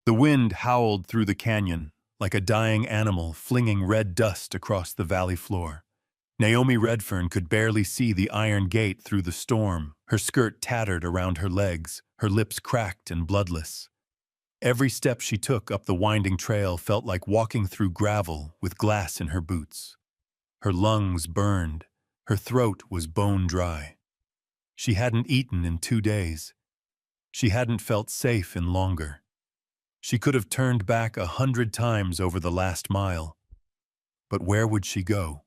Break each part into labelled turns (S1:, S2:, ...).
S1: The wind howled through the canyon like a dying animal flinging red dust across the valley floor. Naomi Redfern could barely see the iron gate through the storm, her skirt tattered around her legs, her lips cracked and bloodless. Every step she took up the winding trail felt like walking through gravel with glass in her boots. Her lungs burned, her throat was bone dry. She hadn't eaten in 2 days. She hadn't felt safe in longer. She could have turned back 100 times over the last mile. But where would she go?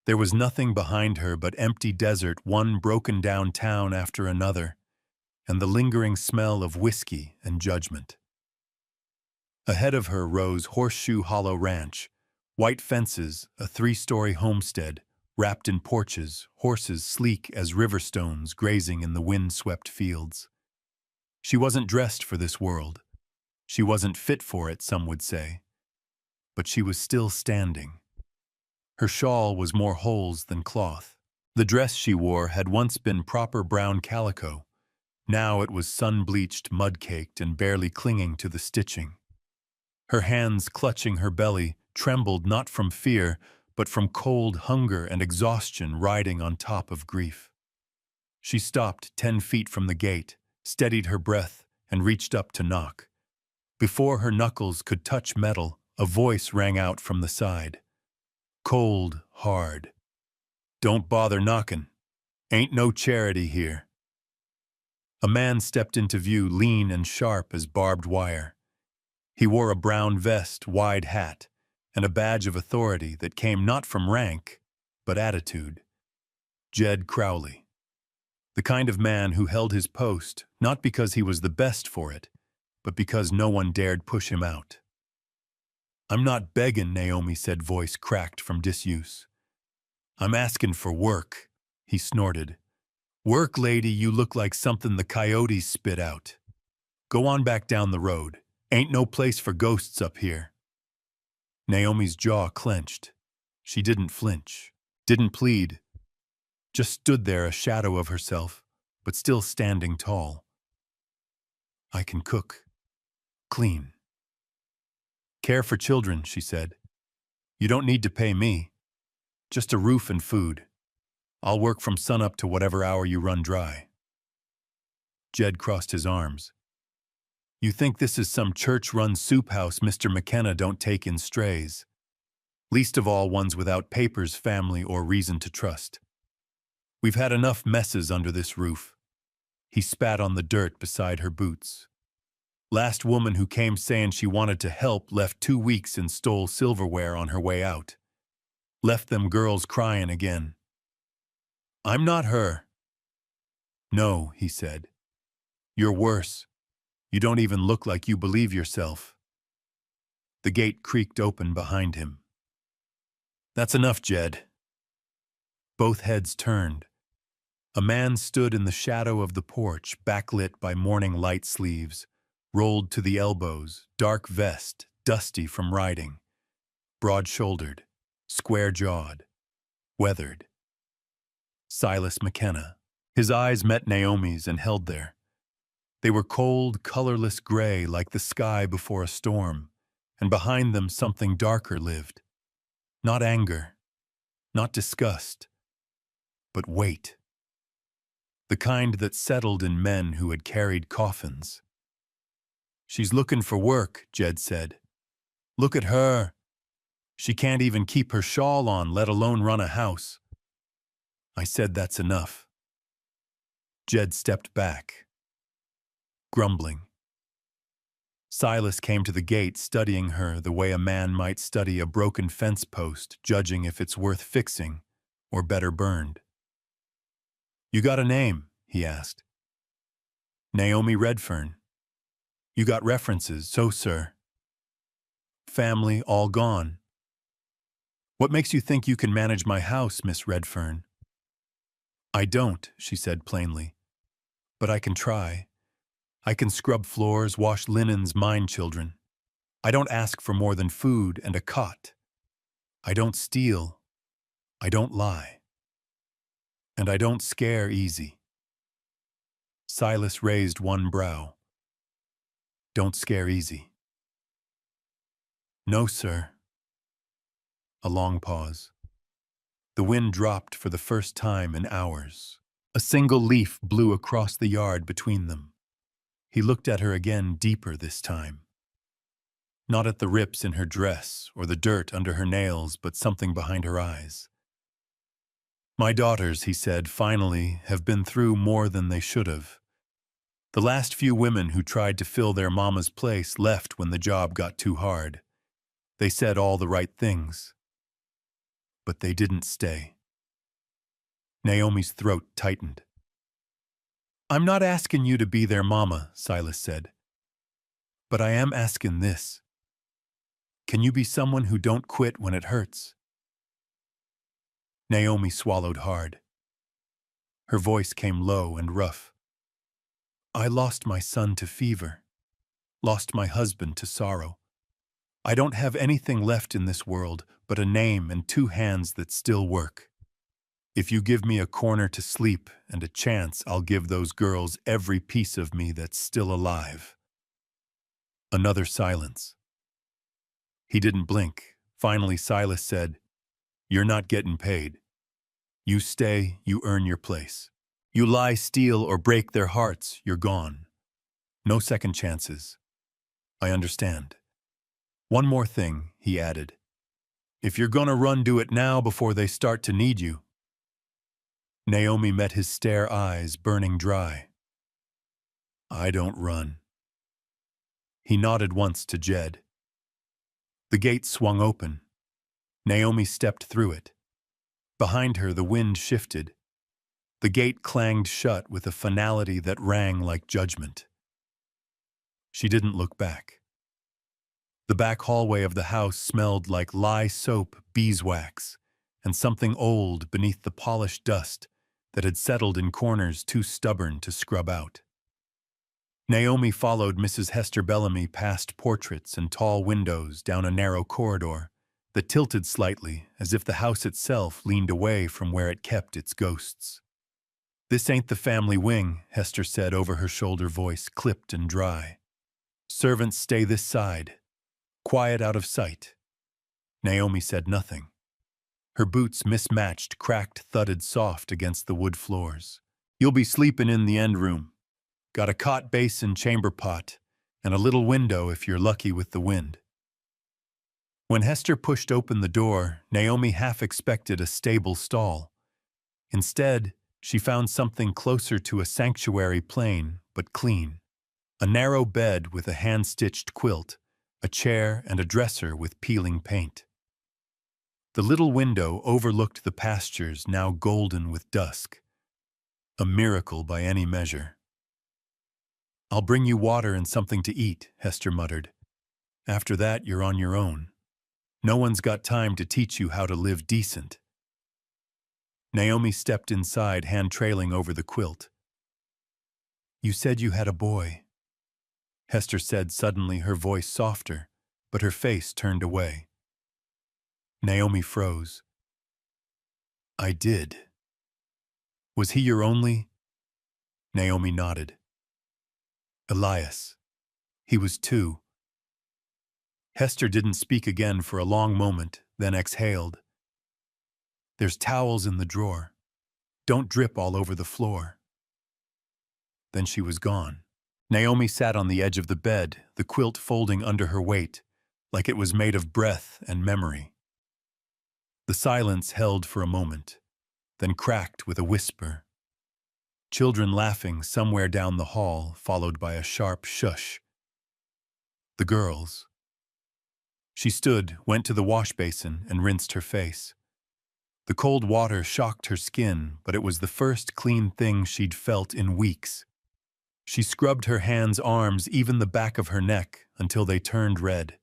S1: There was nothing behind her but empty desert, one broken-down town after another, and the lingering smell of whiskey and judgment. Ahead of her rose Horseshoe Hollow Ranch, white fences, a 3-story homestead, wrapped in porches, horses sleek as river stones grazing in the wind-swept fields. She wasn't dressed for this world. She wasn't fit for it, some would say. But she was still standing. Her shawl was more holes than cloth. The dress she wore had once been proper brown calico. Now it was sun-bleached, mud-caked, and barely clinging to the stitching. Her hands clutching her belly trembled not from fear, but from cold hunger and exhaustion riding on top of grief. She stopped 10 feet from the gate, steadied her breath, and reached up to knock. Before her knuckles could touch metal, a voice rang out from the side. Cold, hard. "Don't bother knockin'. Ain't no charity here." A man stepped into view, lean and sharp as barbed wire. He wore a brown vest, wide hat, and a badge of authority that came not from rank, but attitude. Jed Crowley. The kind of man who held his post, not because he was the best for it, but because no one dared push him out. "I'm not beggin'," Naomi said, voice cracked from disuse. "I'm askin' for work," he snorted. "Work, lady, you look like something the coyotes spit out. Go on back down the road. Ain't no place for ghosts up here." Naomi's jaw clenched. She didn't flinch, didn't plead, just stood there a shadow of herself, but still standing tall. "I can cook, clean, care for children," she said. "You don't need to pay me. Just a roof and food. I'll work from sunup to whatever hour you run dry." Jed crossed his arms. "You think this is some church-run soup house Mr. McKenna don't take in strays. Least of all ones without papers, family, or reason to trust. We've had enough messes under this roof." He spat on the dirt beside her boots. "Last woman who came saying she wanted to help left 2 weeks and stole silverware on her way out. Left them girls crying again. I'm not her." "No," he said. "You're worse. You don't even look like you believe yourself." The gate creaked open behind him. "That's enough, Jed." Both heads turned. A man stood in the shadow of the porch, backlit by morning light sleeves, rolled to the elbows, dark vest, dusty from riding, broad-shouldered, square-jawed, weathered. Silas McKenna. His eyes met Naomi's and held there. They were cold, colorless gray like the sky before a storm, and behind them something darker lived. Not anger, not disgust, but weight. The kind that settled in men who had carried coffins. "She's looking for work," Jed said. "Look at her. She can't even keep her shawl on, let alone run a house." I said that's enough. Jed stepped back, grumbling. Silas came to the gate, studying her the way a man might study a broken fence post, judging if it's worth fixing or better burned. "You got a name?" he asked. "Naomi Redfern." "You got references?" "So, sir." "Family all gone." "What makes you think you can manage my house, Miss Redfern?" "I don't," she said plainly. "But I can try. I can scrub floors, wash linens, mind children. I don't ask for more than food and a cot. I don't steal. I don't lie. And I don't scare easy." Silas raised one brow. Don't scare easy. No, sir. A long pause. The wind dropped for the first time in hours. A single leaf blew across the yard between them. He looked at her again, deeper this time. Not at the rips in her dress or the dirt under her nails, but something behind her eyes. My daughters, he said, finally, have been through more than they should have. The last few women who tried to fill their mama's place left when the job got too hard. They said all the right things. But they didn't stay. Naomi's throat tightened. I'm not asking you to be their mama, Silas said. But I am asking this. Can you be someone who don't quit when it hurts? Naomi swallowed hard. Her voice came low and rough. I lost my son to fever, lost my husband to sorrow. I don't have anything left in this world but a name and two hands that still work. If you give me a corner to sleep and a chance, I'll give those girls every piece of me that's still alive. Another silence. He didn't blink. Finally, Silas said, You're not getting paid. You stay, you earn your place. You lie, steal, or break their hearts, you're gone. No second chances. I understand. One more thing, he added. If you're gonna run, do it now before they start to need you. Naomi met his stare eyes, burning dry. I don't run. He nodded once to Jed. The gate swung open. Naomi stepped through it. Behind her, the wind shifted. The gate clanged shut with a finality that rang like judgment. She didn't look back. The back hallway of the house smelled like lye soap, beeswax, and something old beneath the polished dust that had settled in corners too stubborn to scrub out. Naomi followed Mrs. Hester Bellamy past portraits and tall windows down a narrow corridor that tilted slightly as if the house itself leaned away from where it kept its ghosts. This ain't the family wing, Hester said over her shoulder, voice clipped and dry. Servants stay this side. Quiet out of sight. Naomi said nothing. Her boots mismatched, cracked, thudded soft against the wood floors. You'll be sleeping in the end room. Got a cot basin, chamber pot, and a little window if you're lucky with the wind. When Hester pushed open the door, Naomi half expected a stable stall. Instead, she found something closer to a sanctuary, plain but clean. A narrow bed with a hand-stitched quilt, a chair and a dresser with peeling paint. The little window overlooked the pastures now golden with dusk. A miracle by any measure. I'll bring you water and something to eat, Hester muttered. After that, you're on your own. No one's got time to teach you how to live decent. Naomi stepped inside, hand trailing over the quilt. You said you had a boy, Hester said suddenly, her voice softer, but her face turned away. Naomi froze. I did. Was he your only? Naomi nodded. Elias. He was 2. Hester didn't speak again for a long moment, then exhaled. There's towels in the drawer. Don't drip all over the floor. Then she was gone. Naomi sat on the edge of the bed, the quilt folding under her weight, like it was made of breath and memory. The silence held for a moment, then cracked with a whisper. Children laughing somewhere down the hall, followed by a sharp shush. The girls. She stood, went to the wash basin, and rinsed her face. The cold water shocked her skin, but it was the first clean thing she'd felt in weeks. She scrubbed her hands, arms, even the back of her neck, until they turned red.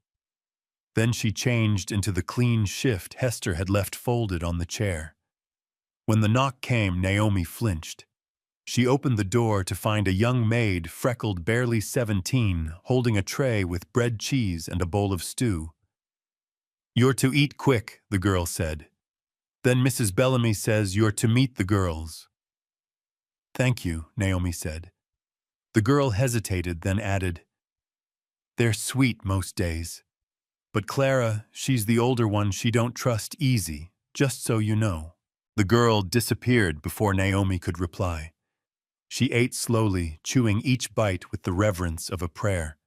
S1: Then she changed into the clean shift Hester had left folded on the chair. When the knock came, Naomi flinched. She opened the door to find a young maid, freckled, barely 17, holding a tray with bread, cheese, and a bowl of stew. You're to eat quick, the girl said. Then Mrs. Bellamy says you're to meet the girls. Thank you, Naomi said. The girl hesitated, then added, They're sweet most days. But Clara, she's the older one she don't trust easy, just so you know. The girl disappeared before Naomi could reply. She ate slowly, chewing each bite with the reverence of a prayer.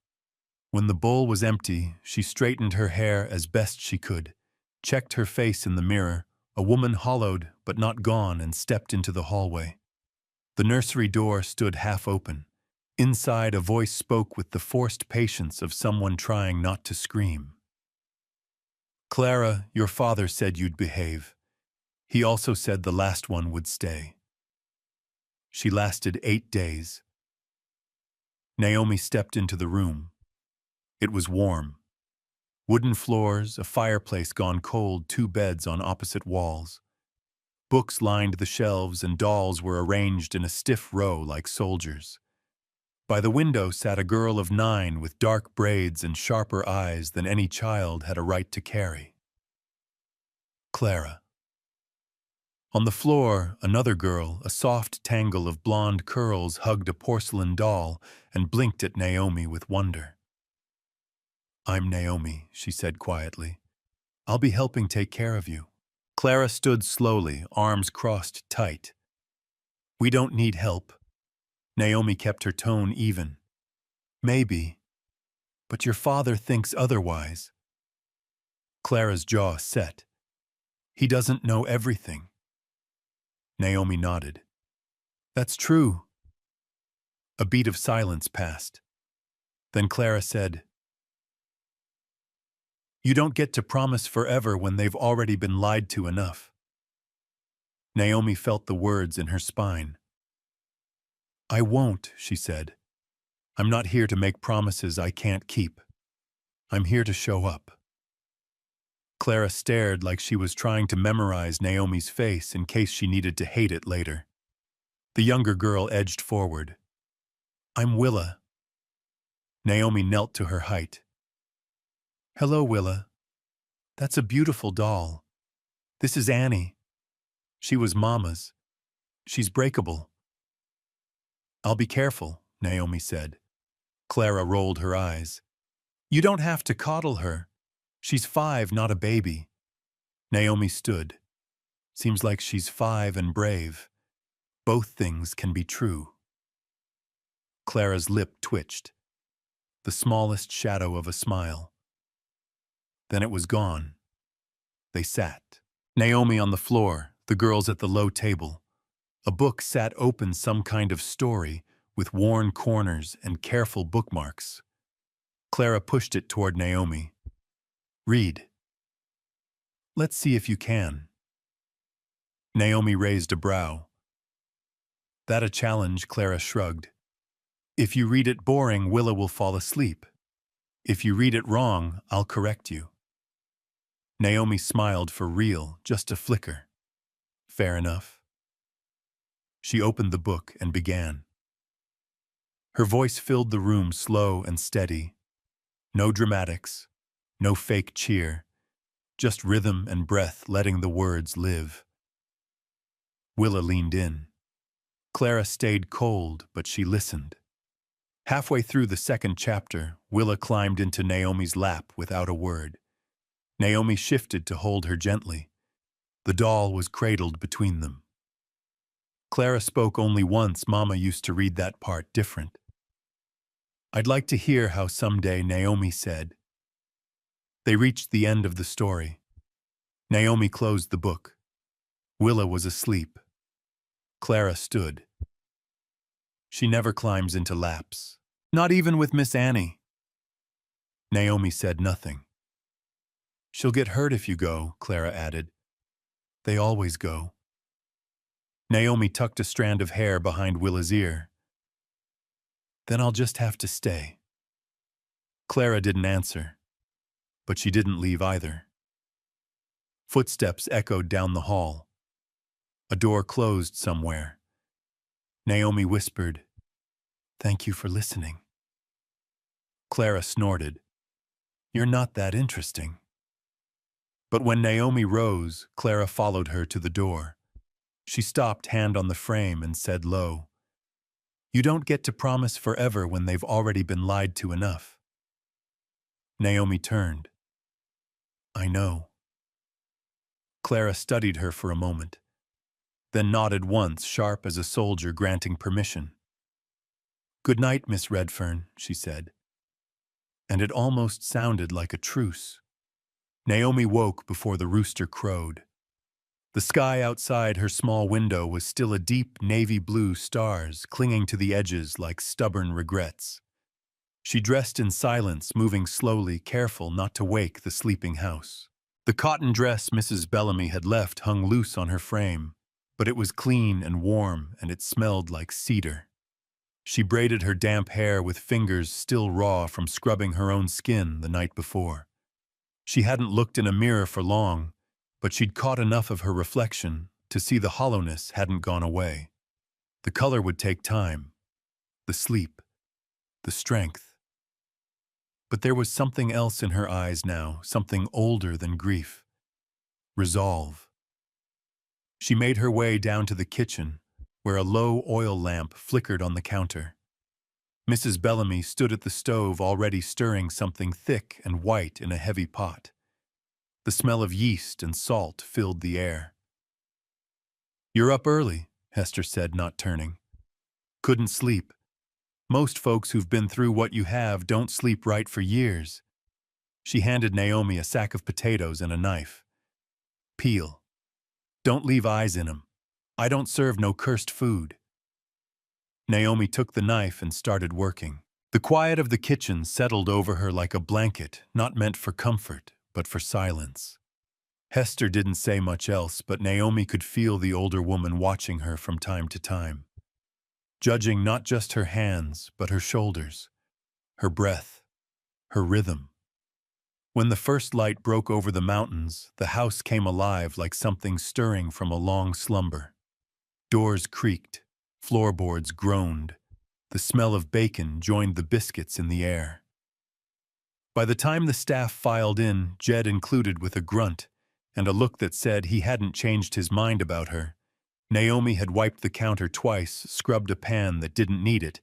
S1: When the bowl was empty, she straightened her hair as best she could, checked her face in the mirror, a woman hollowed but not gone, and stepped into the hallway. The nursery door stood half open. Inside, a voice spoke with the forced patience of someone trying not to scream. Clara, your father said you'd behave. He also said the last one would stay. She lasted 8 days. Naomi stepped into the room. It was warm. Wooden floors, a fireplace gone cold, 2 beds on opposite walls. Books lined the shelves and dolls were arranged in a stiff row like soldiers. By the window sat a girl of 9 with dark braids and sharper eyes than any child had a right to carry. Clara. On the floor, another girl, a soft tangle of blonde curls, hugged a porcelain doll and blinked at Naomi with wonder. I'm Naomi, she said quietly. I'll be helping take care of you. Clara stood slowly, arms crossed tight. We don't need help. Naomi kept her tone even. Maybe, but your father thinks otherwise. Clara's jaw set. He doesn't know everything. Naomi nodded. That's true. A beat of silence passed. Then Clara said, You don't get to promise forever when they've already been lied to enough. Naomi felt the words in her spine. I won't, she said. I'm not here to make promises I can't keep. I'm here to show up. Clara stared like she was trying to memorize Naomi's face in case she needed to hate it later. The younger girl edged forward. I'm Willa. Naomi knelt to her height. Hello, Willa. That's a beautiful doll. This is Annie. She was Mama's. She's breakable. I'll be careful, Naomi said. Clara rolled her eyes. You don't have to coddle her. She's 5, not a baby. Naomi stood. Seems like she's 5 and brave. Both things can be true. Clara's lip twitched. The smallest shadow of a smile. Then it was gone. They sat. Naomi on the floor, the girls at the low table. A book sat open, some kind of story, with worn corners and careful bookmarks. Clara pushed it toward Naomi. Read. Let's see if you can. Naomi raised a brow. That a challenge, Clara shrugged. If you read it boring, Willa will fall asleep. If you read it wrong, I'll correct you. Naomi smiled for real, just a flicker. Fair enough. She opened the book and began. Her voice filled the room, slow and steady. No dramatics, no fake cheer, just rhythm and breath letting the words live. Willa leaned in. Clara stayed cold, but she listened. Halfway through the second chapter, Willa climbed into Naomi's lap without a word. Naomi shifted to hold her gently. The doll was cradled between them. Clara spoke only once. Mama used to read that part different. I'd like to hear how someday, Naomi said. They reached the end of the story. Naomi closed the book. Willa was asleep. Clara stood. She never climbs into laps. Not even with Miss Annie. Naomi said nothing. She'll get hurt if you go, Clara added. They always go. Naomi tucked a strand of hair behind Willa's ear. Then I'll just have to stay. Clara didn't answer, but she didn't leave either. Footsteps echoed down the hall. A door closed somewhere. Naomi whispered, Thank you for listening. Clara snorted. You're not that interesting. But when Naomi rose, Clara followed her to the door. She stopped, hand on the frame, and said low, You don't get to promise forever when they've already been lied to enough. Naomi turned. I know. Clara studied her for a moment, then nodded once, sharp as a soldier granting permission. Good night, Miss Redfern, she said. And it almost sounded like a truce. Naomi woke before the rooster crowed. The sky outside her small window was still a deep navy blue, stars clinging to the edges like stubborn regrets. She dressed in silence, moving slowly, careful not to wake the sleeping house. The cotton dress Mrs. Bellamy had left hung loose on her frame, but it was clean and warm, and it smelled like cedar. She braided her damp hair with fingers still raw from scrubbing her own skin the night before. She hadn't looked in a mirror for long, but she'd caught enough of her reflection to see the hollowness hadn't gone away. The color would take time, the sleep, the strength. But there was something else in her eyes now, something older than grief. Resolve. She made her way down to the kitchen, where a low oil lamp flickered on the counter. Mrs. Bellamy stood at the stove already stirring something thick and white in a heavy pot. The smell of yeast and salt filled the air. You're up early, Hester said, not turning. Couldn't sleep. Most folks who've been through what you have don't sleep right for years. She handed Naomi a sack of potatoes and a knife. Peel. Don't leave eyes in 'em. I don't serve no cursed food. Naomi took the knife and started working. The quiet of the kitchen settled over her like a blanket, not meant for comfort, but for silence. Hester didn't say much else, but Naomi could feel the older woman watching her from time to time, judging not just her hands, but her shoulders, her breath, her rhythm. When the first light broke over the mountains, the house came alive like something stirring from a long slumber. Doors creaked, floorboards groaned. The smell of bacon joined the biscuits in the air. By the time the staff filed in, Jed included with a grunt and a look that said he hadn't changed his mind about her, Naomi had wiped the counter twice, scrubbed a pan that didn't need it,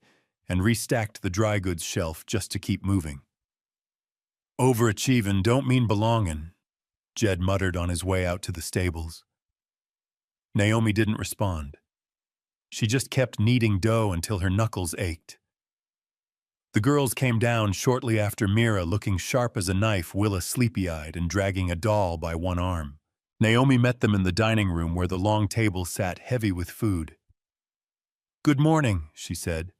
S1: and restacked the dry goods shelf just to keep moving. Overachievin' don't mean belongin', Jed muttered on his way out to the stables. Naomi didn't respond. She just kept kneading dough until her knuckles ached. The girls came down shortly after Mira, looking sharp as a knife, Willa sleepy-eyed and dragging a doll by one arm. Naomi met them in the dining room where the long table sat heavy with food. "Good morning," she said.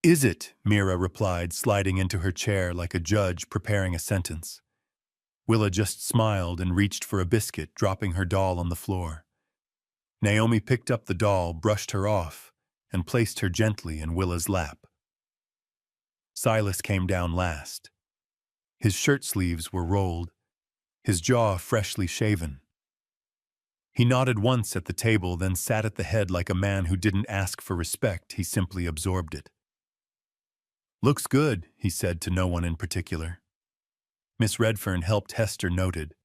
S1: "Is it?" Mira replied, sliding into her chair like a judge preparing a sentence. Willa just smiled and reached for a biscuit, dropping her doll on the floor. Naomi picked up the doll, brushed her off, and placed her gently in Willa's lap. Silas came down last. His shirt sleeves were rolled, his jaw freshly shaven. He nodded once at the table, then sat at the head like a man who didn't ask for respect, he simply absorbed it. "Looks good," he said to no one in particular. Miss Redfern helped Hester noted.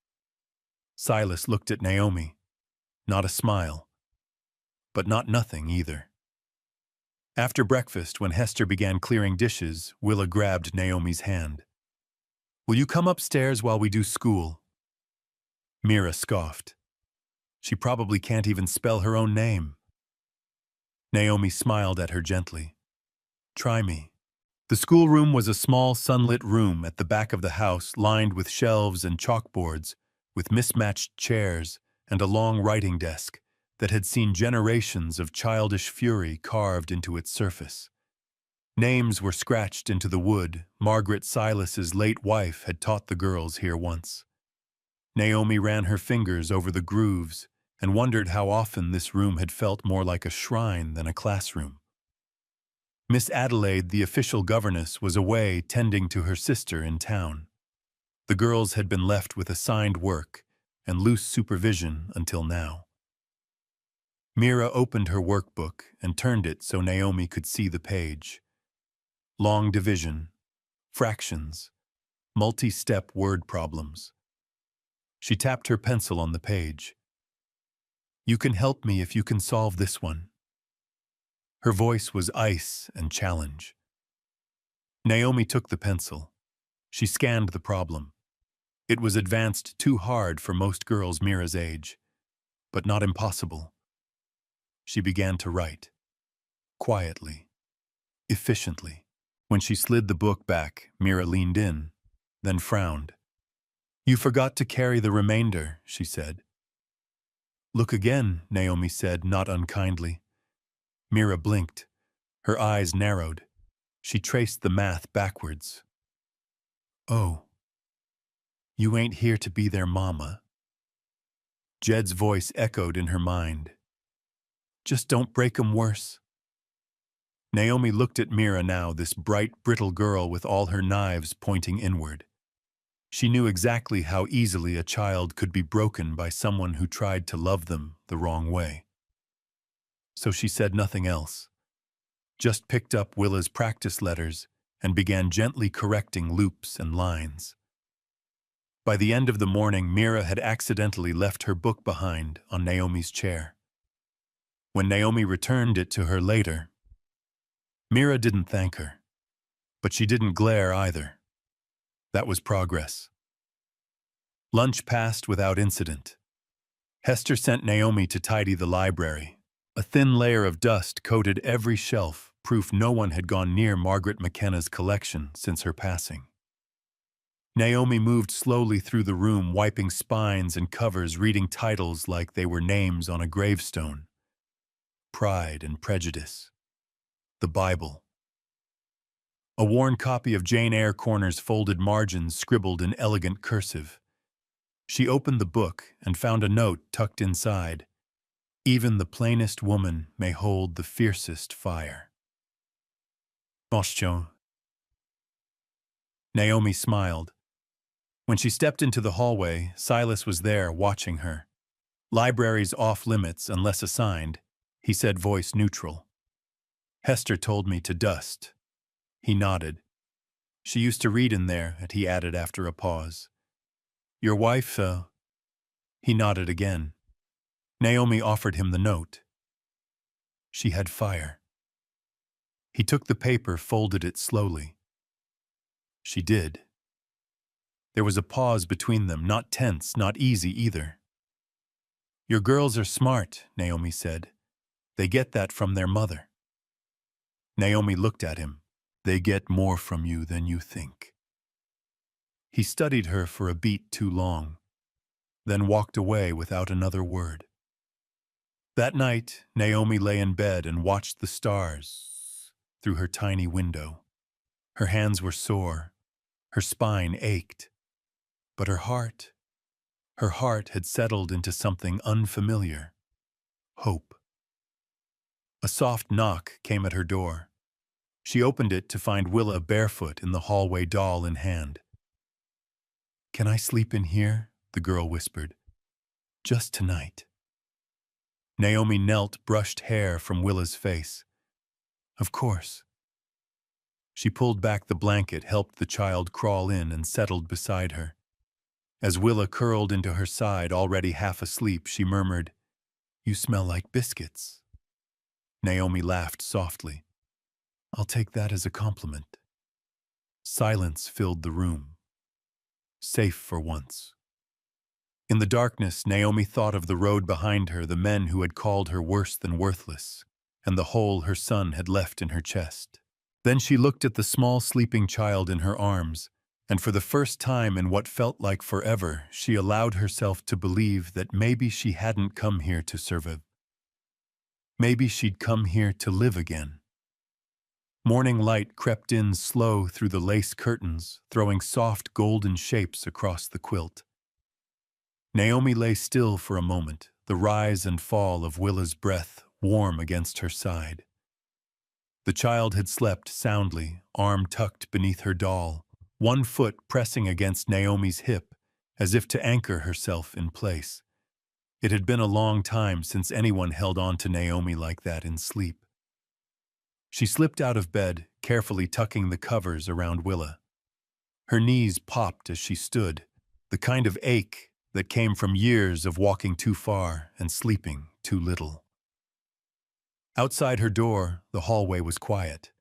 S1: Silas looked at Naomi. Not a smile. But not nothing either. After breakfast, when Hester began clearing dishes, Willa grabbed Naomi's hand. "Will you come upstairs while we do school?" Mira scoffed. She probably can't even spell her own name. Naomi smiled at her gently. "Try me." The schoolroom was a small sunlit room at the back of the house, lined with shelves and chalkboards, with mismatched chairs and a long writing desk that had seen generations of childish fury carved into its surface. Names were scratched into the wood. Margaret, Silas's late wife, had taught the girls here once. Naomi ran her fingers over the grooves and wondered how often this room had felt more like a shrine than a classroom. Miss Adelaide, the official governess, was away tending to her sister in town. The girls had been left with assigned work and loose supervision until now. Mira opened her workbook and turned it so Naomi could see the page. Long division, fractions, multi-step word problems. She tapped her pencil on the page. "You can help me if you can solve this one." Her voice was ice and challenge. Naomi took the pencil. She scanned the problem. It was advanced too hard for most girls Mira's age, but not impossible. She began to write, quietly, efficiently. When she slid the book back, Mira leaned in, then frowned. "You forgot to carry the remainder," she said. "Look again," Naomi said, not unkindly. Mira blinked. Her eyes narrowed. She traced the math backwards. "Oh, you ain't here to be their mama." Jed's voice echoed in her mind. "Just don't break 'em worse." Naomi looked at Mira now, this bright, brittle girl with all her knives pointing inward. She knew exactly how easily a child could be broken by someone who tried to love them the wrong way. So she said nothing else, just picked up Willa's practice letters and began gently correcting loops and lines. By the end of the morning, Mira had accidentally left her book behind on Naomi's chair. When Naomi returned it to her later, Mira didn't thank her, but she didn't glare either. That was progress. Lunch passed without incident. Hester sent Naomi to tidy the library. A thin layer of dust coated every shelf, proof no one had gone near Margaret McKenna's collection since her passing. Naomi moved slowly through the room, wiping spines and covers, reading titles like they were names on a gravestone. Pride and Prejudice. The Bible. A worn copy of Jane Eyre Corner's folded margins scribbled in elegant cursive. She opened the book and found a note tucked inside. "Even the plainest woman may hold the fiercest fire." Moschon. Naomi smiled. When she stepped into the hallway, Silas was there watching her. "Library's off limits unless assigned," he said, voice neutral. "Hester told me to dust." He nodded. "She used to read in there," he added after a pause. "Your wife, He nodded again. Naomi offered him the note. She had fire. He took the paper, folded it slowly. She did. There was a pause between them, not tense, not easy either. "Your girls are smart," Naomi said. "They get that from their mother." Naomi looked at him. "They get more from you than you think." He studied her for a beat too long, then walked away without another word. That night, Naomi lay in bed and watched the stars through her tiny window. Her hands were sore, her spine ached, but her heart had settled into something unfamiliar. Hope. A soft knock came at her door. She opened it to find Willa barefoot in the hallway, doll in hand. "Can I sleep in here?" the girl whispered. "Just tonight." Naomi knelt, brushed hair from Willa's face. "Of course." She pulled back the blanket, helped the child crawl in, and settled beside her. As Willa curled into her side, already half asleep, she murmured, "You smell like biscuits." Naomi laughed softly. "I'll take that as a compliment." Silence filled the room. Safe for once. In the darkness, Naomi thought of the road behind her, the men who had called her worse than worthless, and the hole her son had left in her chest. Then she looked at the small sleeping child in her arms, and for the first time in what felt like forever, she allowed herself to believe that maybe she hadn't come here to survive. Maybe she'd come here to live again. Morning light crept in slow through the lace curtains, throwing soft golden shapes across the quilt. Naomi lay still for a moment, the rise and fall of Willa's breath warm against her side. The child had slept soundly, arm tucked beneath her doll, one foot pressing against Naomi's hip, as if to anchor herself in place. It had been a long time since anyone held on to Naomi like that in sleep. She slipped out of bed, carefully tucking the covers around Willa. Her knees popped as she stood, the kind of ache that came from years of walking too far and sleeping too little. Outside her door, the hallway was quiet.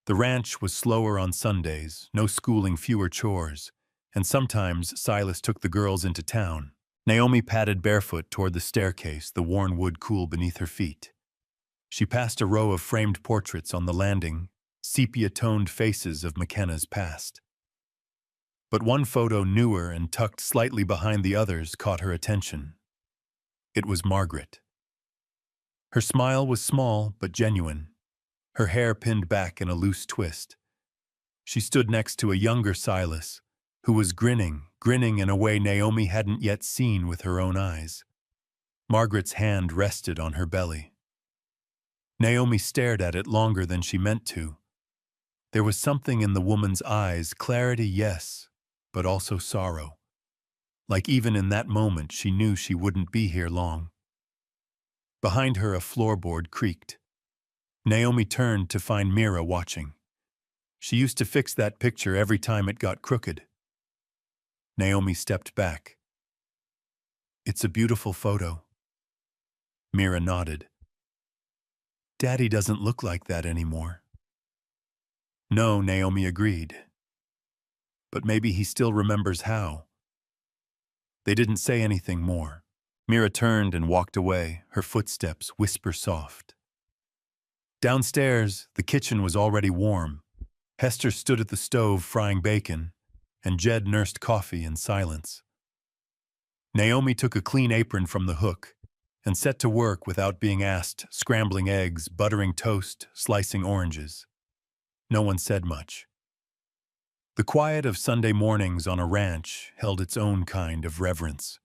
S1: The ranch was slower on Sundays, no schooling, fewer chores, and sometimes Silas took the girls into town. Naomi padded barefoot toward the staircase, the worn wood cool beneath her feet. She passed a row of framed portraits on the landing, sepia-toned faces of McKenna's past. But one photo, newer and tucked slightly behind the others, caught her attention. It was Margaret. Her smile was small but genuine, her hair pinned back in a loose twist. She stood next to a younger Silas, who was grinning in a way Naomi hadn't yet seen with her own eyes. Margaret's hand rested on her belly. Naomi stared at it longer than she meant to. There was something in the woman's eyes, clarity, yes, but also sorrow. Like even in that moment she knew she wouldn't be here long. Behind her a floorboard creaked. Naomi turned to find Mira watching. She used to fix that picture every time it got crooked. Naomi stepped back. "It's a beautiful photo." Mira nodded. "Daddy doesn't look like that anymore." "No," Naomi agreed. "But maybe he still remembers how." They didn't say anything more. Mira turned and walked away, her footsteps whisper soft. Downstairs, the kitchen was already warm. Hester stood at the stove frying bacon, and Jed nursed coffee in silence. Naomi took a clean apron from the hook and set to work without being asked, scrambling eggs, buttering toast, slicing oranges. No one said much. The quiet of Sunday mornings on a ranch held its own kind of reverence.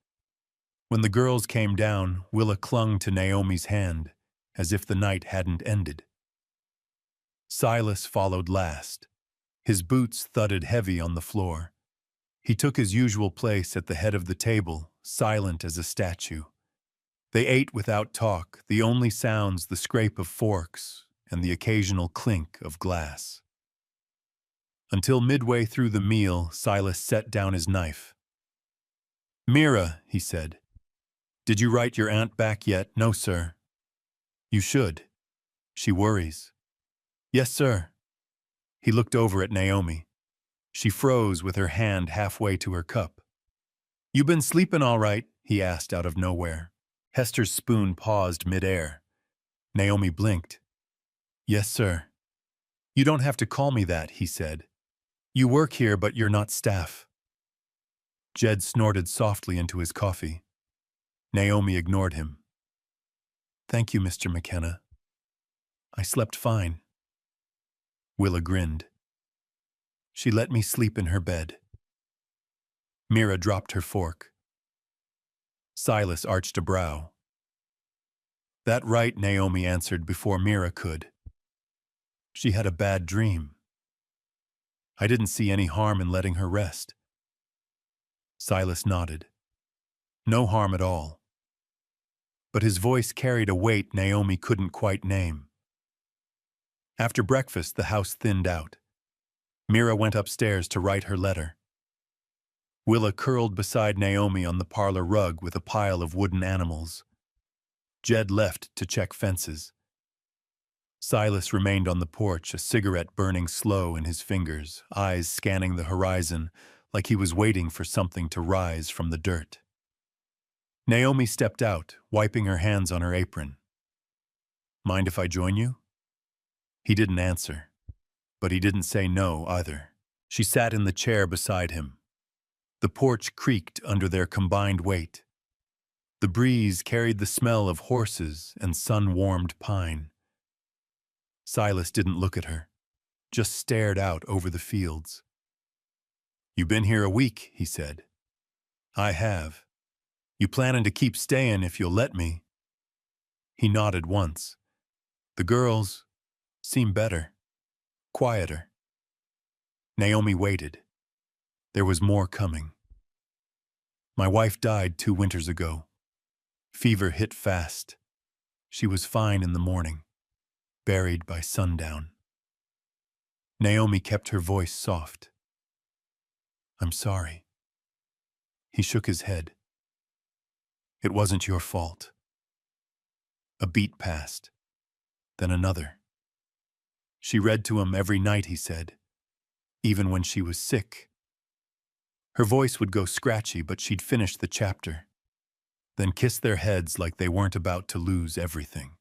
S1: When the girls came down, Willa clung to Naomi's hand, as if the night hadn't ended. Silas followed last. His boots thudded heavy on the floor. He took his usual place at the head of the table, silent as a statue. They ate without talk, the only sounds the scrape of forks and the occasional clink of glass. Until midway through the meal, Silas set down his knife. "Mira," he said, "did you write your aunt back yet?" "No, sir." "You should. She worries." "Yes, sir." He looked over at Naomi. She froze with her hand halfway to her cup. "You been sleepin' all right?" he asked out of nowhere. Hester's spoon paused midair. Naomi blinked. "Yes, sir." "You don't have to call me that," he said. "You work here, but you're not staff." Jed snorted softly into his coffee. Naomi ignored him. "Thank you, Mr. McKenna. I slept fine." Willa grinned. "She let me sleep in her bed." Mira dropped her fork. Silas arched a brow. "That right," Naomi answered before Mira could. "She had a bad dream. I didn't see any harm in letting her rest." Silas nodded. No harm at all. But his voice carried a weight Naomi couldn't quite name. After breakfast, the house thinned out. Mira went upstairs to write her letter. Willa curled beside Naomi on the parlor rug with a pile of wooden animals. Jed left to check fences. Silas remained on the porch, a cigarette burning slow in his fingers, eyes scanning the horizon like he was waiting for something to rise from the dirt. Naomi stepped out, wiping her hands on her apron. "Mind if I join you?" He didn't answer, but he didn't say no either. She sat in the chair beside him. The porch creaked under their combined weight. The breeze carried the smell of horses and sun-warmed pine. Silas didn't look at her, just stared out over the fields. "You been here a week," he said. "I have. You planning to keep staying if you'll let me?" He nodded once. "The girls seem better, quieter." Naomi waited. There was more coming. "My wife died 2 winters ago. Fever hit fast. She was fine in the morning, buried by sundown." Naomi kept her voice soft. "I'm sorry." He shook his head. "It wasn't your fault." A beat passed, then another. She read to him every night, he said, even when she was sick. Her voice would go scratchy, but she'd finish the chapter, then kiss their heads like they weren't about to lose everything.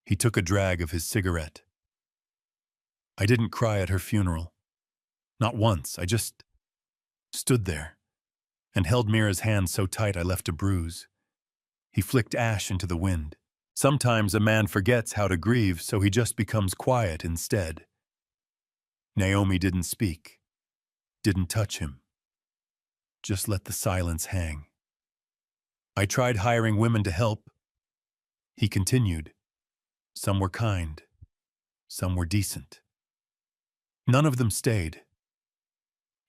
S1: He took a drag of his cigarette. I didn't cry at her funeral. Not once. I just stood there and held Mira's hand so tight I left a bruise. He flicked ash into the wind. Sometimes a man forgets how to grieve, so he just becomes quiet instead. Naomi didn't speak, didn't touch him, just let the silence hang. I tried hiring women to help. He continued. Some were kind, some were decent. None of them stayed.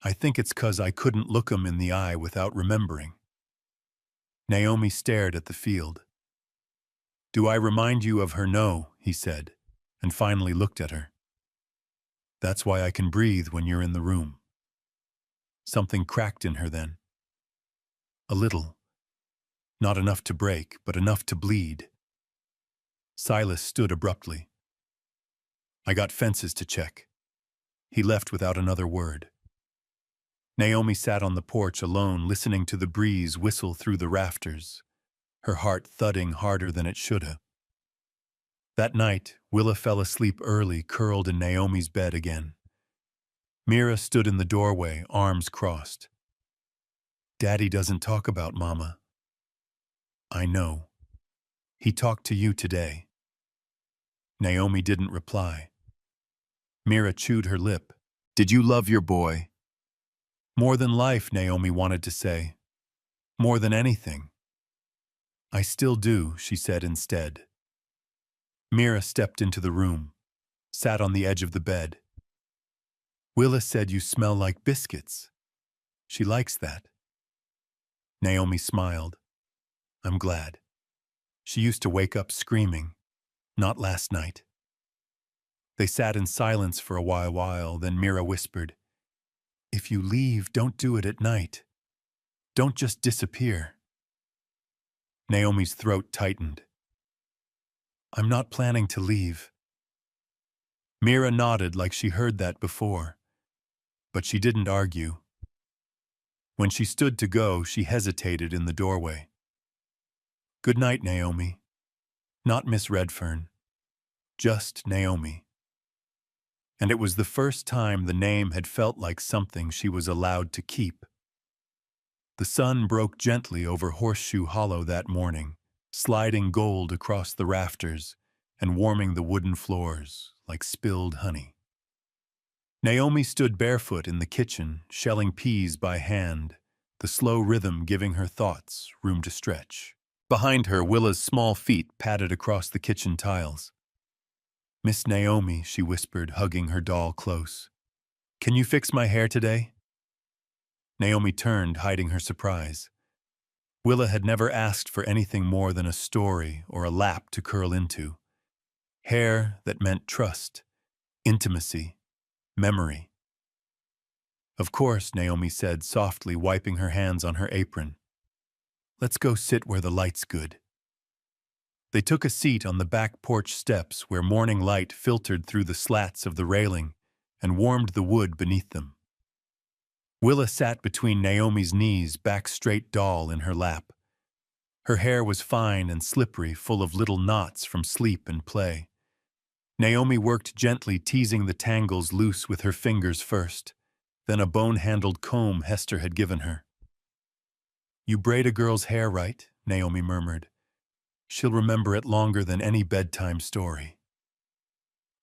S1: I think it's 'cause I couldn't look 'em in the eye without remembering. Naomi stared at the field. Do I remind you of her? No, he said, and finally looked at her. That's why I can breathe when you're in the room. Something cracked in her then. A little. Not enough to break, but enough to bleed. Silas stood abruptly. I got fences to check. He left without another word. Naomi sat on the porch alone, listening to the breeze whistle through the rafters, her heart thudding harder than it should have. That night, Willa fell asleep early, curled in Naomi's bed again. Mira stood in the doorway, arms crossed. Daddy doesn't talk about Mama. I know. He talked to you today. Naomi didn't reply. Mira chewed her lip. Did you love your boy? More than life, Naomi wanted to say. More than anything. I still do, she said instead. Mira stepped into the room, sat on the edge of the bed. Willa said you smell like biscuits. She likes that. Naomi smiled. I'm glad. She used to wake up screaming. Not last night. They sat in silence for a while, then Mira whispered, If you leave, don't do it at night. Don't just disappear. Naomi's throat tightened. I'm not planning to leave. Mira nodded like she heard that before, but she didn't argue. When she stood to go, she hesitated in the doorway. Good night, Naomi. Not Miss Redfern. Just Naomi. And it was the first time the name had felt like something she was allowed to keep. The sun broke gently over Horseshoe Hollow that morning, sliding gold across the rafters and warming the wooden floors like spilled honey. Naomi stood barefoot in the kitchen, shelling peas by hand, the slow rhythm giving her thoughts room to stretch. Behind her, Willa's small feet padded across the kitchen tiles. Miss Naomi, she whispered, hugging her doll close. Can you fix my hair today? Naomi turned, hiding her surprise. Willa had never asked for anything more than a story or a lap to curl into. Hair that meant trust, intimacy, memory. Of course, Naomi said softly, wiping her hands on her apron. Let's go sit where the light's good. They took a seat on the back porch steps where morning light filtered through the slats of the railing and warmed the wood beneath them. Willa sat between Naomi's knees, back straight, doll in her lap. Her hair was fine and slippery, full of little knots from sleep and play. Naomi worked gently, teasing the tangles loose with her fingers first, then a bone-handled comb Hester had given her. You braid a girl's hair right, Naomi murmured. She'll remember it longer than any bedtime story.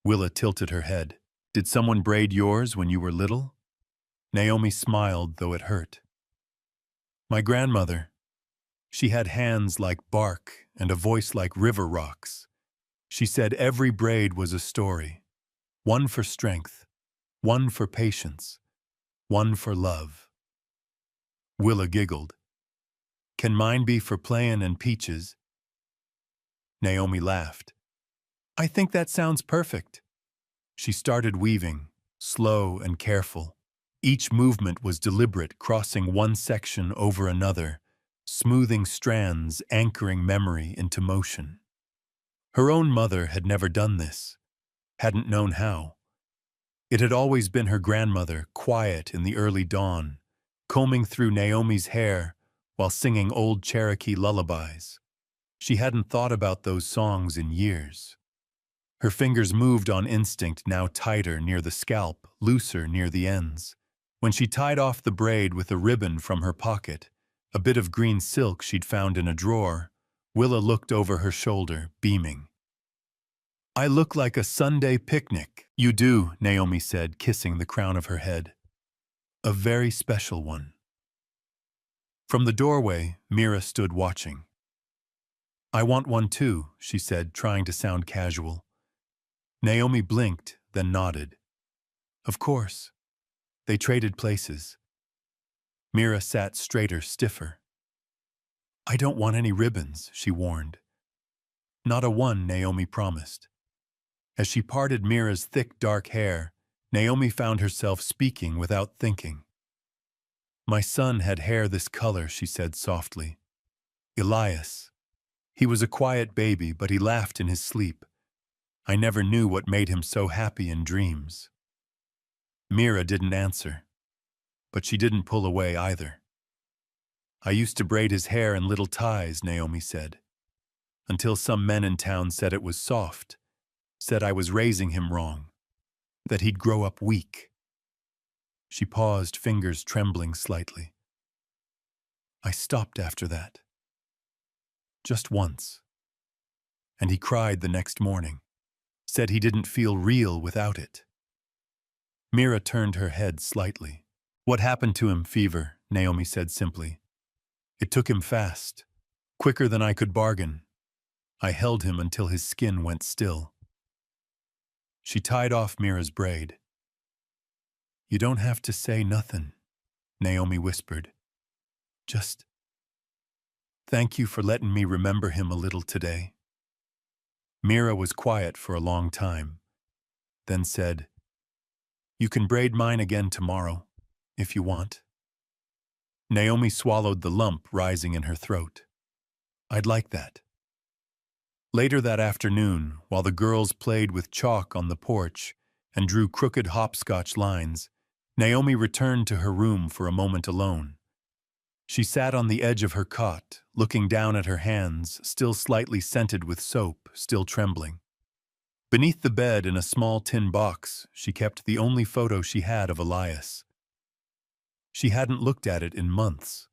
S1: Willa tilted her head. Did someone braid yours when you were little? Naomi smiled, though it hurt. My grandmother. She had hands like bark and a voice like river rocks. She said every braid was a story. One for strength, one for patience, one for love. Willa giggled. Can mine be for playin' and peaches? Naomi laughed. I think that sounds perfect. She started weaving, slow and careful. Each movement was deliberate, crossing one section over another, smoothing strands, anchoring memory into motion. Her own mother had never done this. hadn't known how. It had always been her grandmother, quiet in the early dawn, combing through Naomi's hair while singing old Cherokee lullabies. She hadn't thought about those songs in years. Her fingers moved on instinct, now tighter near the scalp, looser near the ends. When she tied off the braid with a ribbon from her pocket, a bit of green silk she'd found in a drawer, Willa looked over her shoulder, beaming. "I look like a Sunday picnic." "You do," Naomi said, kissing the crown of her head. "A very special one." From the doorway, Mira stood watching. "I want one too," she said, trying to sound casual. Naomi blinked, then nodded. "Of course." They traded places. Mira sat straighter, stiffer. "I don't want any ribbons," she warned. "Not a one," Naomi promised. As she parted Mira's thick, dark hair, Naomi found herself speaking without thinking. "My son had hair this color," she said softly. "Elias. He was a quiet baby, but he laughed in his sleep. I never knew what made him so happy in dreams." Mira didn't answer, but she didn't pull away either. "I used to braid his hair in little ties," Naomi said, "until some men in town said it was soft, said I was raising him wrong, that he'd grow up weak." She paused, fingers trembling slightly. "I stopped after that. Just once. And he cried the next morning, said he didn't feel real without it." Mira turned her head slightly. "What happened to him, fever?" Naomi said simply. "It took him fast, quicker than I could bargain. I held him until his skin went still." She tied off Mira's braid. "You don't have to say nothin'," Naomi whispered. "Just thank you for letting me remember him a little today." Mira was quiet for a long time, then said, "You can braid mine again tomorrow, if you want." Naomi swallowed the lump rising in her throat. "I'd like that." Later that afternoon, while the girls played with chalk on the porch and drew crooked hopscotch lines, Naomi returned to her room for a moment alone. She sat on the edge of her cot, looking down at her hands, still slightly scented with soap, still trembling. Beneath the bed in a small tin box, she kept the only photo she had of Elias. She hadn't looked at it in months.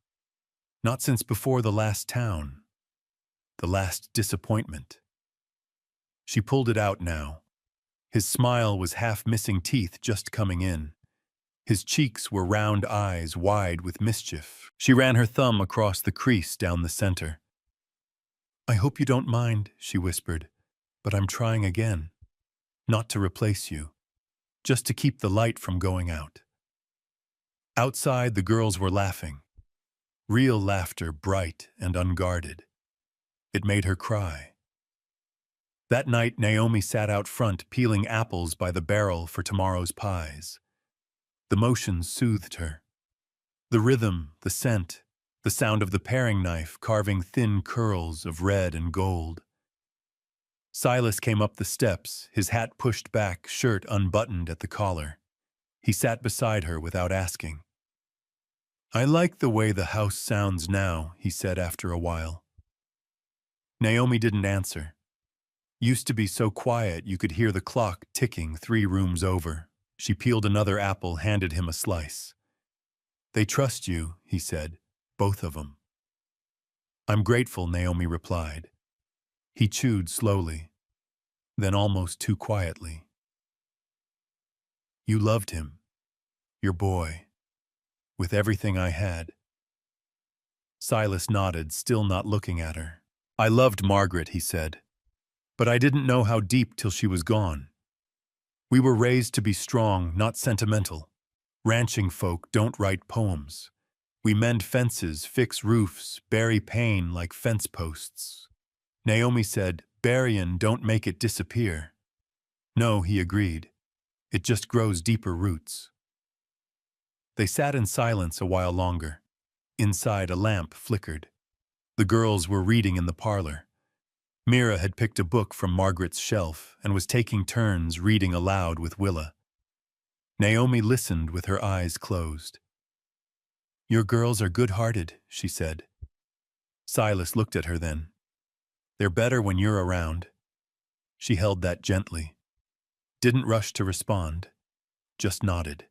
S1: Not since before the last town. The last disappointment. She pulled it out now. His smile was half missing teeth just coming in. His cheeks were round eyes wide with mischief. She ran her thumb across the crease down the center. "I hope you don't mind," she whispered, "but I'm trying again. Not to replace you. Just to keep the light from going out." Outside, the girls were laughing. Real laughter, bright and unguarded. It made her cry. That night, Naomi sat out front peeling apples by the barrel for tomorrow's pies. The motion soothed her. The rhythm, the scent, the sound of the paring knife carving thin curls of red and gold. Silas came up the steps, his hat pushed back, shirt unbuttoned at the collar. He sat beside her without asking. "I like the way the house sounds now," he said after a while. Naomi didn't answer. "Used to be so quiet you could hear the clock ticking 3 rooms over." She peeled another apple, handed him a slice. "They trust you," he said, "both of them." "I'm grateful," Naomi replied. He chewed slowly, then almost too quietly. "You loved him, your boy, with everything I had." Silas nodded, still not looking at her. "I loved Margaret," he said, "but I didn't know how deep till she was gone. We were raised to be strong, not sentimental. Ranching folk don't write poems. We mend fences, fix roofs, bury pain like fence posts." Naomi said, "Burying don't make it disappear." "No," he agreed. "It just grows deeper roots." They sat in silence a while longer. Inside, a lamp flickered. The girls were reading in the parlor. Mira had picked a book from Margaret's shelf and was taking turns reading aloud with Willa. Naomi listened with her eyes closed. "Your girls are good-hearted," she said. Silas looked at her then. "They're better when you're around." She held that gently. Didn't rush to respond. Just nodded.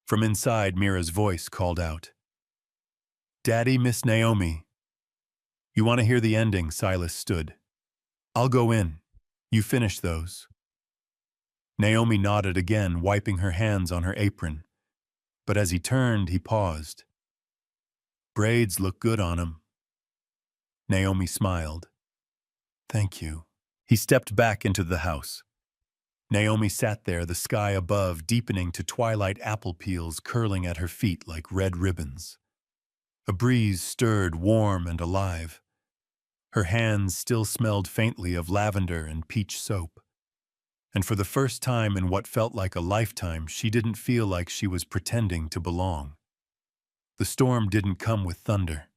S1: From inside, Mira's voice called out, "Daddy, Miss Naomi." "You want to hear the ending?" Silas stood. "I'll go in. You finish those." Naomi nodded again, wiping her hands on her apron. But as he turned, he paused. "Braids look good on him." Naomi smiled. "Thank you." He stepped back into the house. Naomi sat there, the sky above deepening to twilight apple peels curling at her feet like red ribbons. A breeze stirred, warm and alive. Her hands still smelled faintly of lavender and peach soap. And for the first time in what felt like a lifetime, she didn't feel like she was pretending to belong. The storm didn't come with thunder.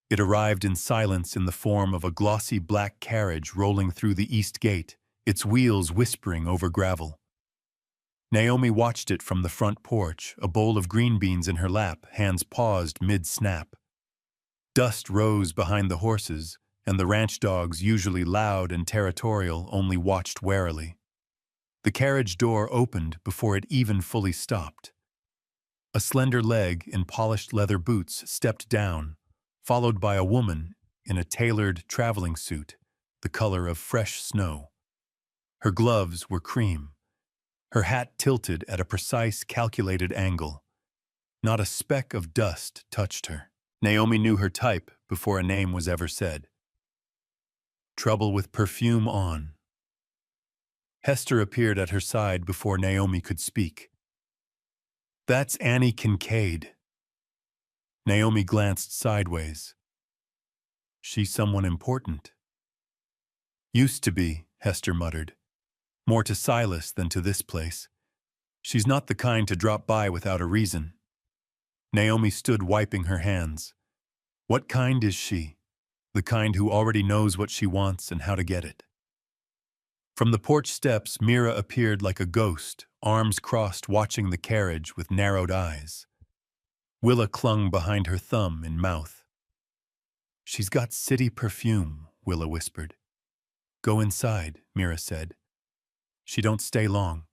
S1: It arrived in silence in the form of a glossy black carriage rolling through the east gate, its wheels whispering over gravel. Naomi watched it from the front porch, a bowl of green beans in her lap, hands paused mid-snap. Dust rose behind the horses, and the ranch dogs, usually loud and territorial, only watched warily. The carriage door opened before it even fully stopped. A slender leg in polished leather boots stepped down, followed by a woman in a tailored traveling suit, the color of fresh snow. Her gloves were cream. Her hat tilted at a precise, calculated angle. Not a speck of dust touched her. Naomi knew her type before a name was ever said. Trouble with perfume on. Hester appeared at her side before Naomi could speak. "That's Annie Kincaid." Naomi glanced sideways. "She's someone important." "Used to be," Hester muttered. "More to Silas than to this place. She's not the kind to drop by without a reason." Naomi stood wiping her hands. "What kind is she? The kind who already knows what she wants and how to get it." From the porch steps, Mira appeared like a ghost, arms crossed watching the carriage with narrowed eyes. Willa clung behind her thumb in mouth. "She's got city perfume," Willa whispered. "Go inside," Mira said. "She don't stay long."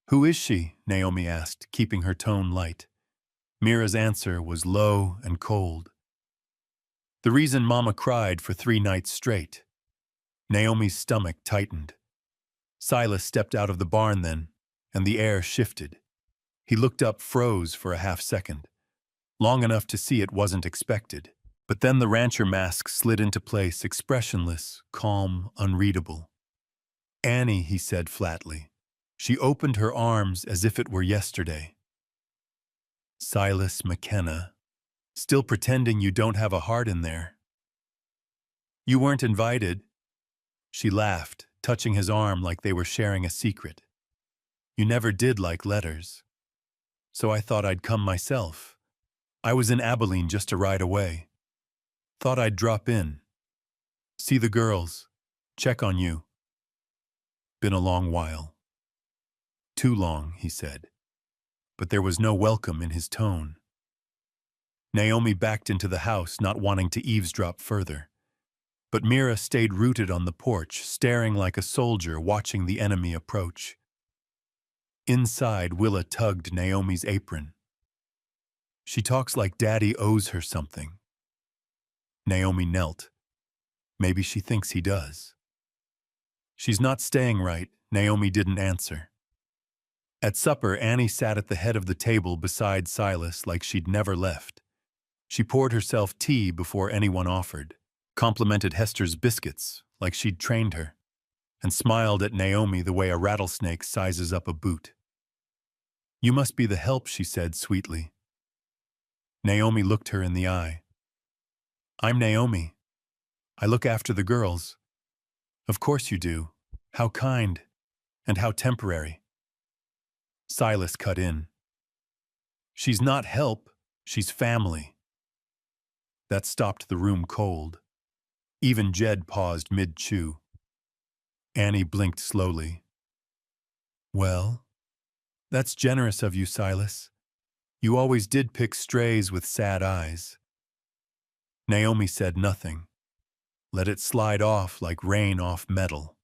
S1: "Who is she?" Naomi asked, keeping her tone light. Mira's answer was low and cold. "The reason Mama cried for 3 nights straight." Naomi's stomach tightened. Silas stepped out of the barn then, and the air shifted. He looked up, froze for a half-second, long enough to see it wasn't expected. But then the rancher mask slid into place, expressionless, calm, unreadable. "Annie," he said flatly. She opened her arms as if it were yesterday. "Silas McKenna. Still pretending you don't have a heart in there." "You weren't invited." She laughed, touching his arm like they were sharing a secret. "You never did like letters. So I thought I'd come myself. I was in Abilene just a ride away. Thought I'd drop in. See the girls. Check on you." "Been a long while." "Too long," he said. But there was no welcome in his tone. Naomi backed into the house, not wanting to eavesdrop further. But Mira stayed rooted on the porch, staring like a soldier watching the enemy approach. Inside, Willa tugged Naomi's apron. "She talks like Daddy owes her something." Naomi knelt. Maybe she thinks he does. "She's not staying right," Naomi didn't answer. At supper, Annie sat at the head of the table beside Silas like she'd never left. She poured herself tea before anyone offered, complimented Hester's biscuits like she'd trained her, and smiled at Naomi the way a rattlesnake sizes up a boot. "You must be the help," she said sweetly. Naomi looked her in the eye. "I'm Naomi. I look after the girls." "Of course you do. How kind. And how temporary." Silas cut in. "She's not help. She's family." That stopped the room cold. Even Jed paused mid-chew. Annie blinked slowly. Well, that's generous of you, Silas. You always did pick strays with sad eyes. Naomi said nothing. Let it slide off like rain off metal.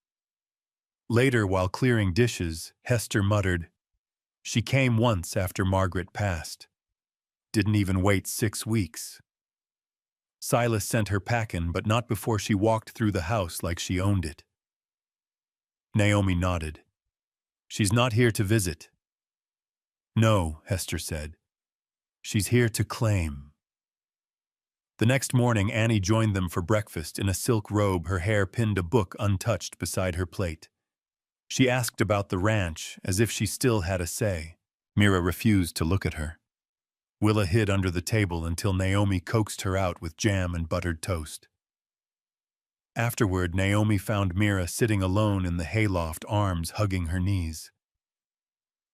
S1: Later, while clearing dishes, Hester muttered, "She came once after Margaret passed. Didn't even wait 6 weeks." Silas sent her packin', but not before she walked through the house like she owned it. Naomi nodded. "She's not here to visit." "No," Hester said. "She's here to claim." The next morning, Annie joined them for breakfast in a silk robe, her hair pinned a book untouched beside her plate. She asked about the ranch, as if she still had a say. Mira refused to look at her. Willa hid under the table until Naomi coaxed her out with jam and buttered toast. Afterward, Naomi found Mira sitting alone in the hayloft, arms hugging her knees.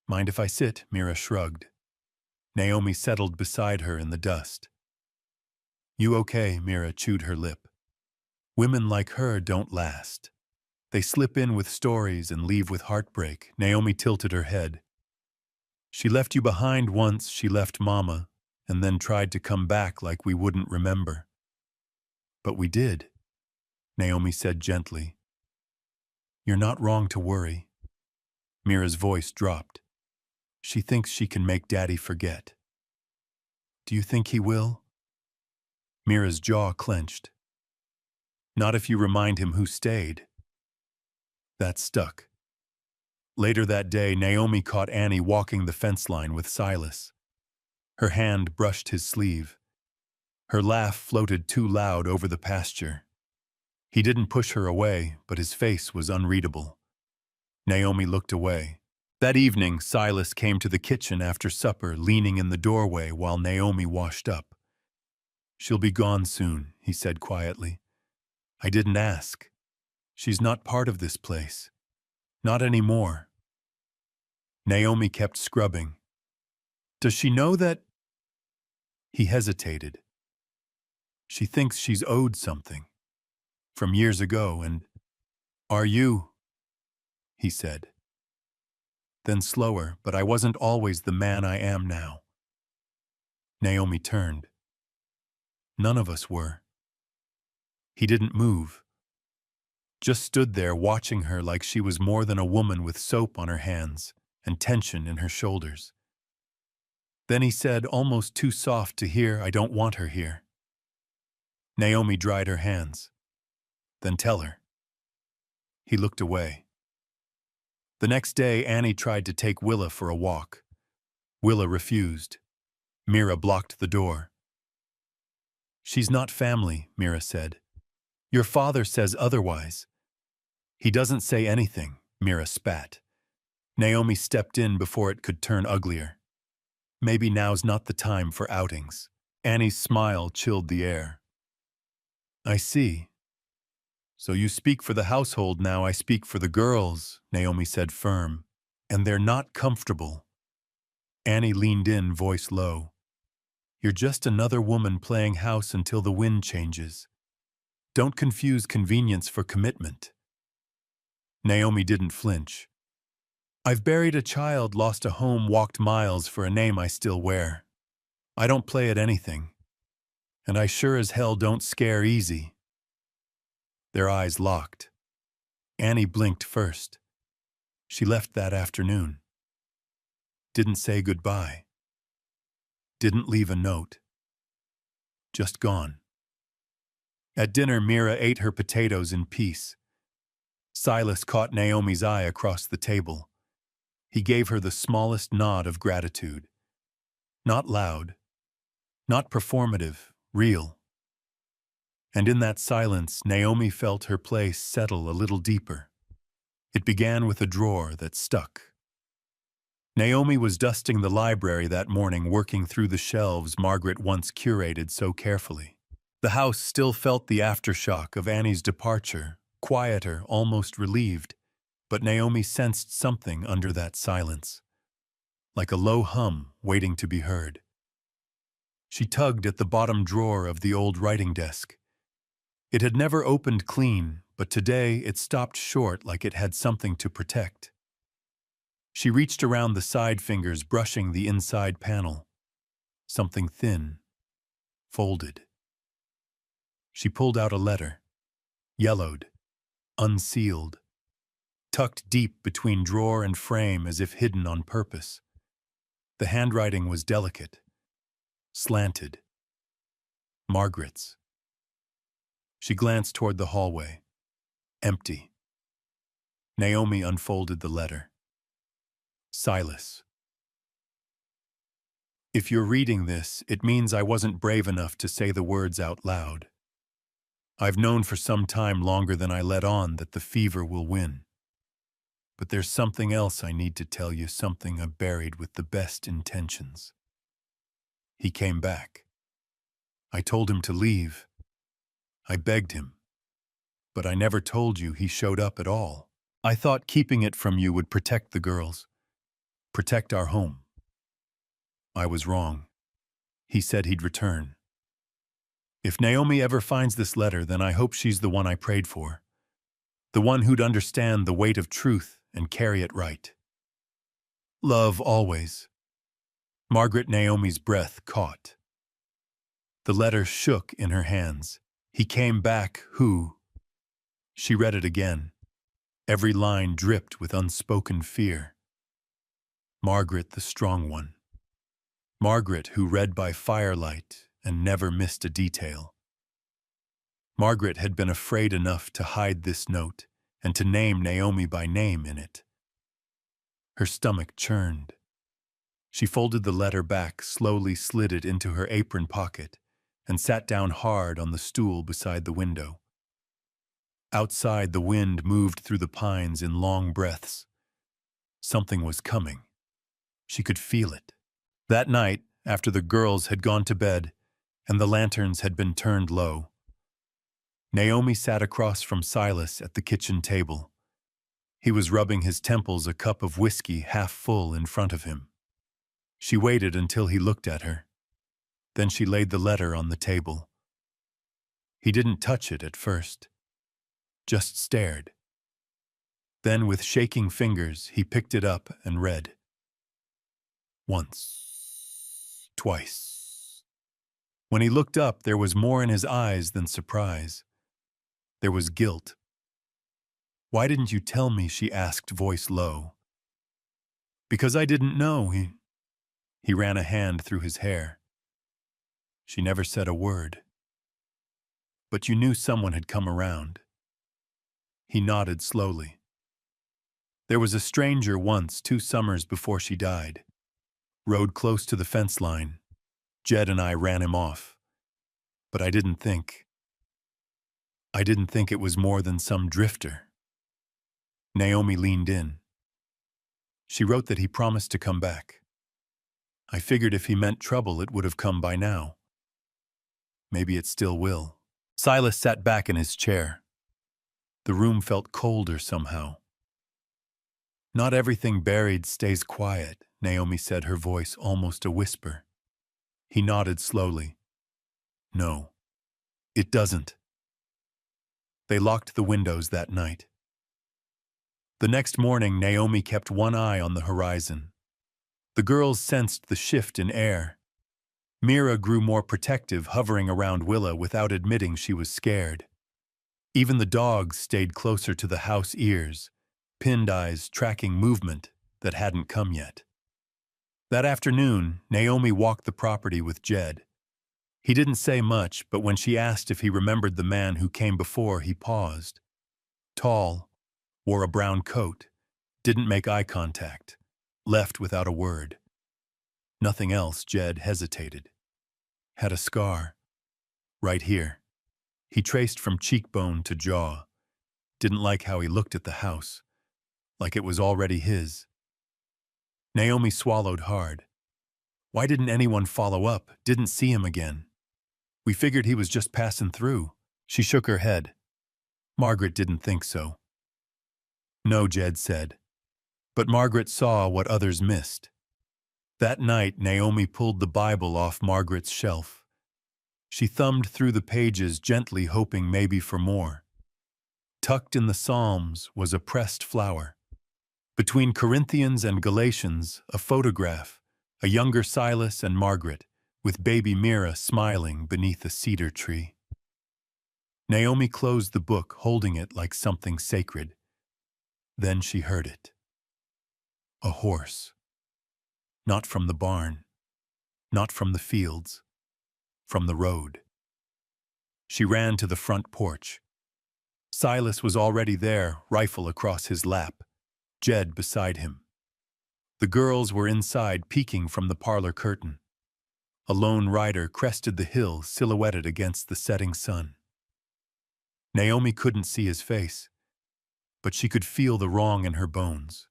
S1: "Mind if I sit?" Mira shrugged. Naomi settled beside her in the dust. "You okay?" Mira chewed her lip. "Women like her don't last. They slip in with stories and leave with heartbreak." Naomi tilted her head. "She left you behind once, she left Mama, and then tried to come back like we wouldn't remember." "But we did," Naomi said gently. "You're not wrong to worry." Mira's voice dropped. "She thinks she can make Daddy forget." "Do you think he will?" Mira's jaw clenched. "Not if you remind him who stayed." That stuck. Later that day, Naomi caught Annie walking the fence line with Silas. Her hand brushed his sleeve. Her laugh floated too loud over the pasture. He didn't push her away, but his face was unreadable. Naomi looked away. That evening, Silas came to the kitchen after supper, leaning in the doorway while Naomi washed up. "She'll be gone soon," he said quietly. "I didn't ask. She's not part of this place. Not anymore." Naomi kept scrubbing. "Does she know that—" He hesitated. "She thinks she's owed something. From years ago, and—" "Are you?" he said. Then slower, "But I wasn't always the man I am now." Naomi turned. "None of us were." He didn't move. Just stood there watching her like she was more than a woman with soap on her hands and tension in her shoulders. Then he said, almost too soft to hear, "I don't want her here." Naomi dried her hands. "Then tell her." He looked away. The next day, Annie tried to take Willa for a walk. Willa refused. Mira blocked the door. "She's not family," Mira said. "Your father says otherwise." "He doesn't say anything," Mira spat. Naomi stepped in before it could turn uglier. "Maybe now's not the time for outings." Annie's smile chilled the air. "I see. So you speak for the household now, I speak for the girls," Naomi said firm. "And they're not comfortable." Annie leaned in, voice low. "You're just another woman playing house until the wind changes. Don't confuse convenience for commitment." Naomi didn't flinch. "I've buried a child, lost a home, walked miles for a name I still wear. I don't play at anything. And I sure as hell don't scare easy." Their eyes locked. Annie blinked first. She left that afternoon. Didn't say goodbye. Didn't leave a note. Just gone. At dinner, Mira ate her potatoes in peace. Silas caught Naomi's eye across the table. He gave her the smallest nod of gratitude. Not loud. Not performative. Real. And in that silence, Naomi felt her place settle a little deeper. It began with a drawer that stuck. Naomi was dusting the library that morning, working through the shelves Margaret once curated so carefully. The house still felt the aftershock of Annie's departure, quieter, almost relieved, but Naomi sensed something under that silence, like a low hum waiting to be heard. She tugged at the bottom drawer of the old writing desk. It had never opened clean, but today it stopped short like it had something to protect. She reached around the side fingers, brushing the inside panel. Something thin, folded. She pulled out a letter, yellowed, unsealed, tucked deep between drawer and frame as if hidden on purpose. The handwriting was delicate, slanted. Margaret's. She glanced toward the hallway. Empty. Naomi unfolded the letter. Silas. If you're reading this, it means I wasn't brave enough to say the words out loud. I've known for some time, longer than I let on, that the fever will win. But there's something else I need to tell you, something I buried with the best intentions. He came back. I told him to leave. I begged him. But I never told you he showed up at all. I thought keeping it from you would protect the girls, protect our home. I was wrong. He said he'd return. If Naomi ever finds this letter, then I hope she's the one I prayed for. The one who'd understand the weight of truth and carry it right. Love always. Margaret. Naomi's breath caught. The letter shook in her hands. He came back, who? She read it again. Every line dripped with unspoken fear. Margaret, the strong one. Margaret, who read by firelight and never missed a detail. Margaret had been afraid enough to hide this note and to name Naomi by name in it. Her stomach churned. She folded the letter back, slowly slid it into her apron pocket, and sat down hard on the stool beside the window. Outside, the wind moved through the pines in long breaths. Something was coming. She could feel it. That night, after the girls had gone to bed and the lanterns had been turned low, Naomi sat across from Silas at the kitchen table. He was rubbing his temples, a cup of whiskey half full in front of him. She waited until he looked at her. Then she laid the letter on the table. He didn't touch it at first, just stared. Then, with shaking fingers, he picked it up and read. Once, twice. When he looked up, there was more in his eyes than surprise. There was guilt. Why didn't you tell me? She asked, voice low. Because I didn't know. He ran a hand through his hair. She never said a word. But you knew someone had come around. He nodded slowly. There was a stranger once, 2 summers before she died. Rode close to the fence line. Jed and I ran him off. But I didn't think it was more than some drifter. Naomi leaned in. She wrote that he promised to come back. I figured if he meant trouble, it would have come by now. Maybe it still will. Silas sat back in his chair. The room felt colder somehow. Not everything buried stays quiet, Naomi said, her voice almost a whisper. He nodded slowly. No, it doesn't. They locked the windows that night. The next morning, Naomi kept one eye on the horizon. The girls sensed the shift in air. Mira grew more protective, hovering around Willa without admitting she was scared. Even the dogs stayed closer to the house, ears, pinned eyes tracking movement that hadn't come yet. That afternoon, Naomi walked the property with Jed. He didn't say much, but when she asked if he remembered the man who came before, he paused. Tall, wore a brown coat, didn't make eye contact, left without a word. Nothing else. Jed hesitated. Had a scar. Right here. He traced from cheekbone to jaw. Didn't like how he looked at the house, like it was already his. Naomi swallowed hard. Why didn't anyone follow up? Didn't see him again. We figured he was just passing through. She shook her head. Margaret didn't think so. No, Jed said. But Margaret saw what others missed. That night, Naomi pulled the Bible off Margaret's shelf. She thumbed through the pages gently, hoping maybe for more. Tucked in the Psalms was a pressed flower. Between Corinthians and Galatians, a photograph, a younger Silas and Margaret, with baby Mira smiling beneath a cedar tree. Naomi closed the book, holding it like something sacred. Then she heard it. A horse. Not from the barn, not from the fields, from the road. She ran to the front porch. Silas was already there, rifle across his lap, Jed beside him. The girls were inside, peeking from the parlor curtain. A lone rider crested the hill, silhouetted against the setting sun. Naomi couldn't see his face, but she could feel the wrong in her bones.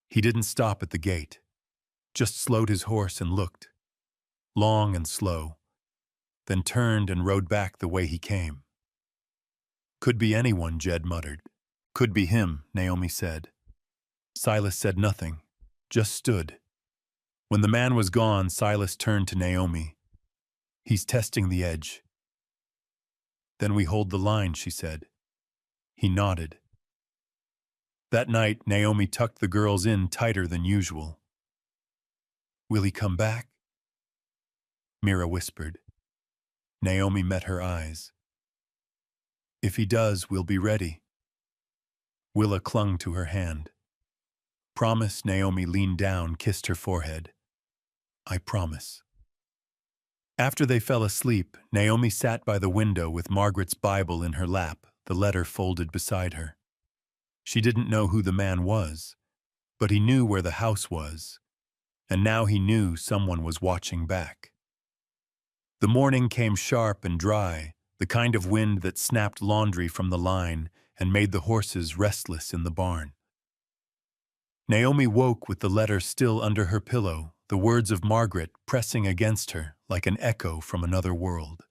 S1: He didn't stop at the gate, just slowed his horse and looked, long and slow, then turned and rode back the way he came. Could be anyone, Jed muttered. Could be him, Naomi said. Silas said nothing, just stood. When the man was gone, Silas turned to Naomi. He's testing the edge. Then we hold the line, she said. He nodded. That night, Naomi tucked the girls in tighter than usual. Will he come back? Mira whispered. Naomi met her eyes. If he does, we'll be ready. Willa clung to her hand. Promise, Naomi leaned down, kissed her forehead. I promise. After they fell asleep, Naomi sat by the window with Margaret's Bible in her lap, the letter folded beside her. She didn't know who the man was, but he knew where the house was, and now he knew someone was watching back. The morning came sharp and dry, the kind of wind that snapped laundry from the line and made the horses restless in the barn. Naomi woke with the letter still under her pillow, the words of Margaret pressing against her like an echo from another world.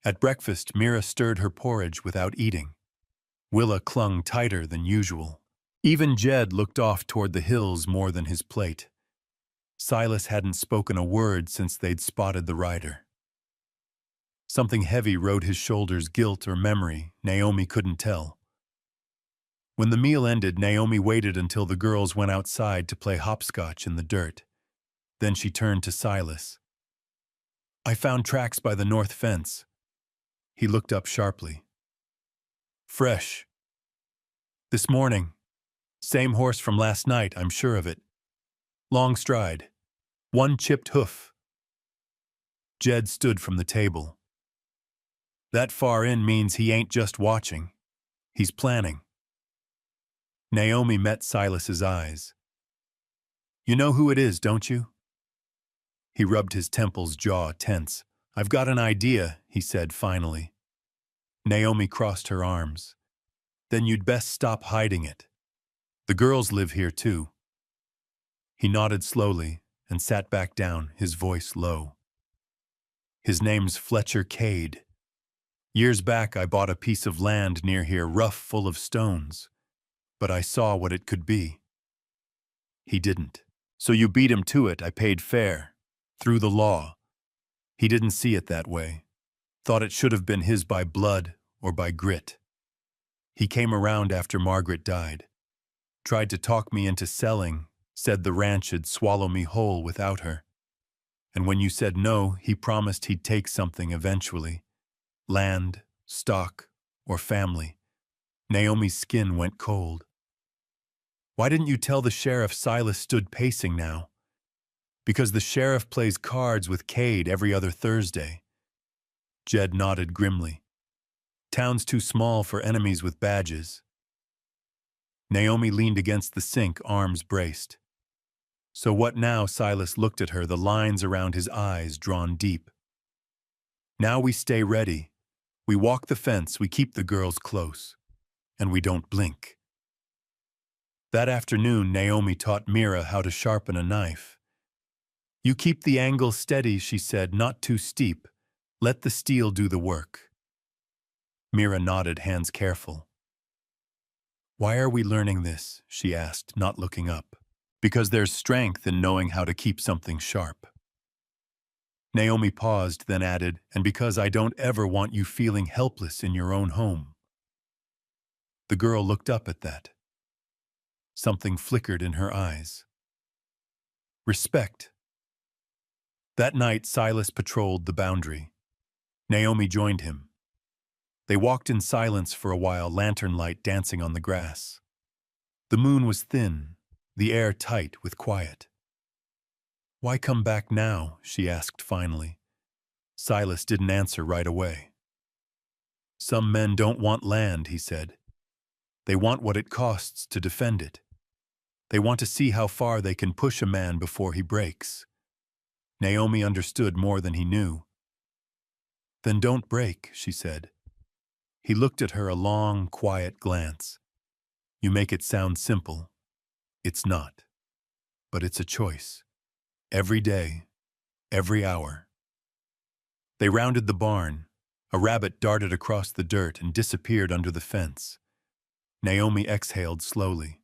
S1: At breakfast, Mira stirred her porridge without eating. Willa clung tighter than usual. Even Jed looked off toward the hills more than his plate. Silas hadn't spoken a word since they'd spotted the rider. Something heavy rode his shoulders, guilt or memory, Naomi couldn't tell. When the meal ended, Naomi waited until the girls went outside to play hopscotch in the dirt. Then she turned to Silas. I found tracks by the north fence. He looked up sharply. Fresh. This morning. Same horse from last night, I'm sure of it. Long stride. One chipped hoof. Jed stood from the table. That far in means he ain't just watching. He's planning. Naomi met Silas's eyes. You know who it is, don't you? He rubbed his temples, jaw tense. I've got an idea, he said finally. Naomi crossed her arms. Then you'd best stop hiding it. The girls live here too. He nodded slowly and sat back down, his voice low. His name's Fletcher Cade. Years back I bought a piece of land near here, rough, full of stones. But I saw what it could be. He didn't. So you beat him to it, I paid fair. Through the law. He didn't see it that way. Thought it should have been his by blood or by grit. He came around after Margaret died. Tried to talk me into selling, said the ranch'd swallow me whole without her. And when you said no, he promised he'd take something eventually. Land, stock, or family. Naomi's skin went cold. Why didn't you tell the sheriff? Silas stood pacing now. Because the sheriff plays cards with Cade every other Thursday. Jed nodded grimly. Town's too small for enemies with badges. Naomi leaned against the sink, arms braced. So what now? Silas looked at her, the lines around his eyes drawn deep. Now we stay ready. We walk the fence, we keep the girls close. And we don't blink. That afternoon, Naomi taught Mira how to sharpen a knife. You keep the angle steady, she said, not too steep. Let the steel do the work. Mira nodded, hands careful. Why are we learning this? She asked, not looking up. Because there's strength in knowing how to keep something sharp. Naomi paused, then added, and because I don't ever want you feeling helpless in your own home. The girl looked up at that. Something flickered in her eyes. Respect. That night, Silas patrolled the boundary. Naomi joined him. They walked in silence for a while, lantern light dancing on the grass. The moon was thin, the air tight with quiet. Why come back now? She asked finally. Silas didn't answer right away. Some men don't want land, he said. They want what it costs to defend it. They want to see how far they can push a man before he breaks. Naomi understood more than he knew. Then don't break, she said. He looked at her a long, quiet glance. You make it sound simple. It's not. But it's a choice. Every day, every hour. They rounded the barn. A rabbit darted across the dirt and disappeared under the fence. Naomi exhaled slowly.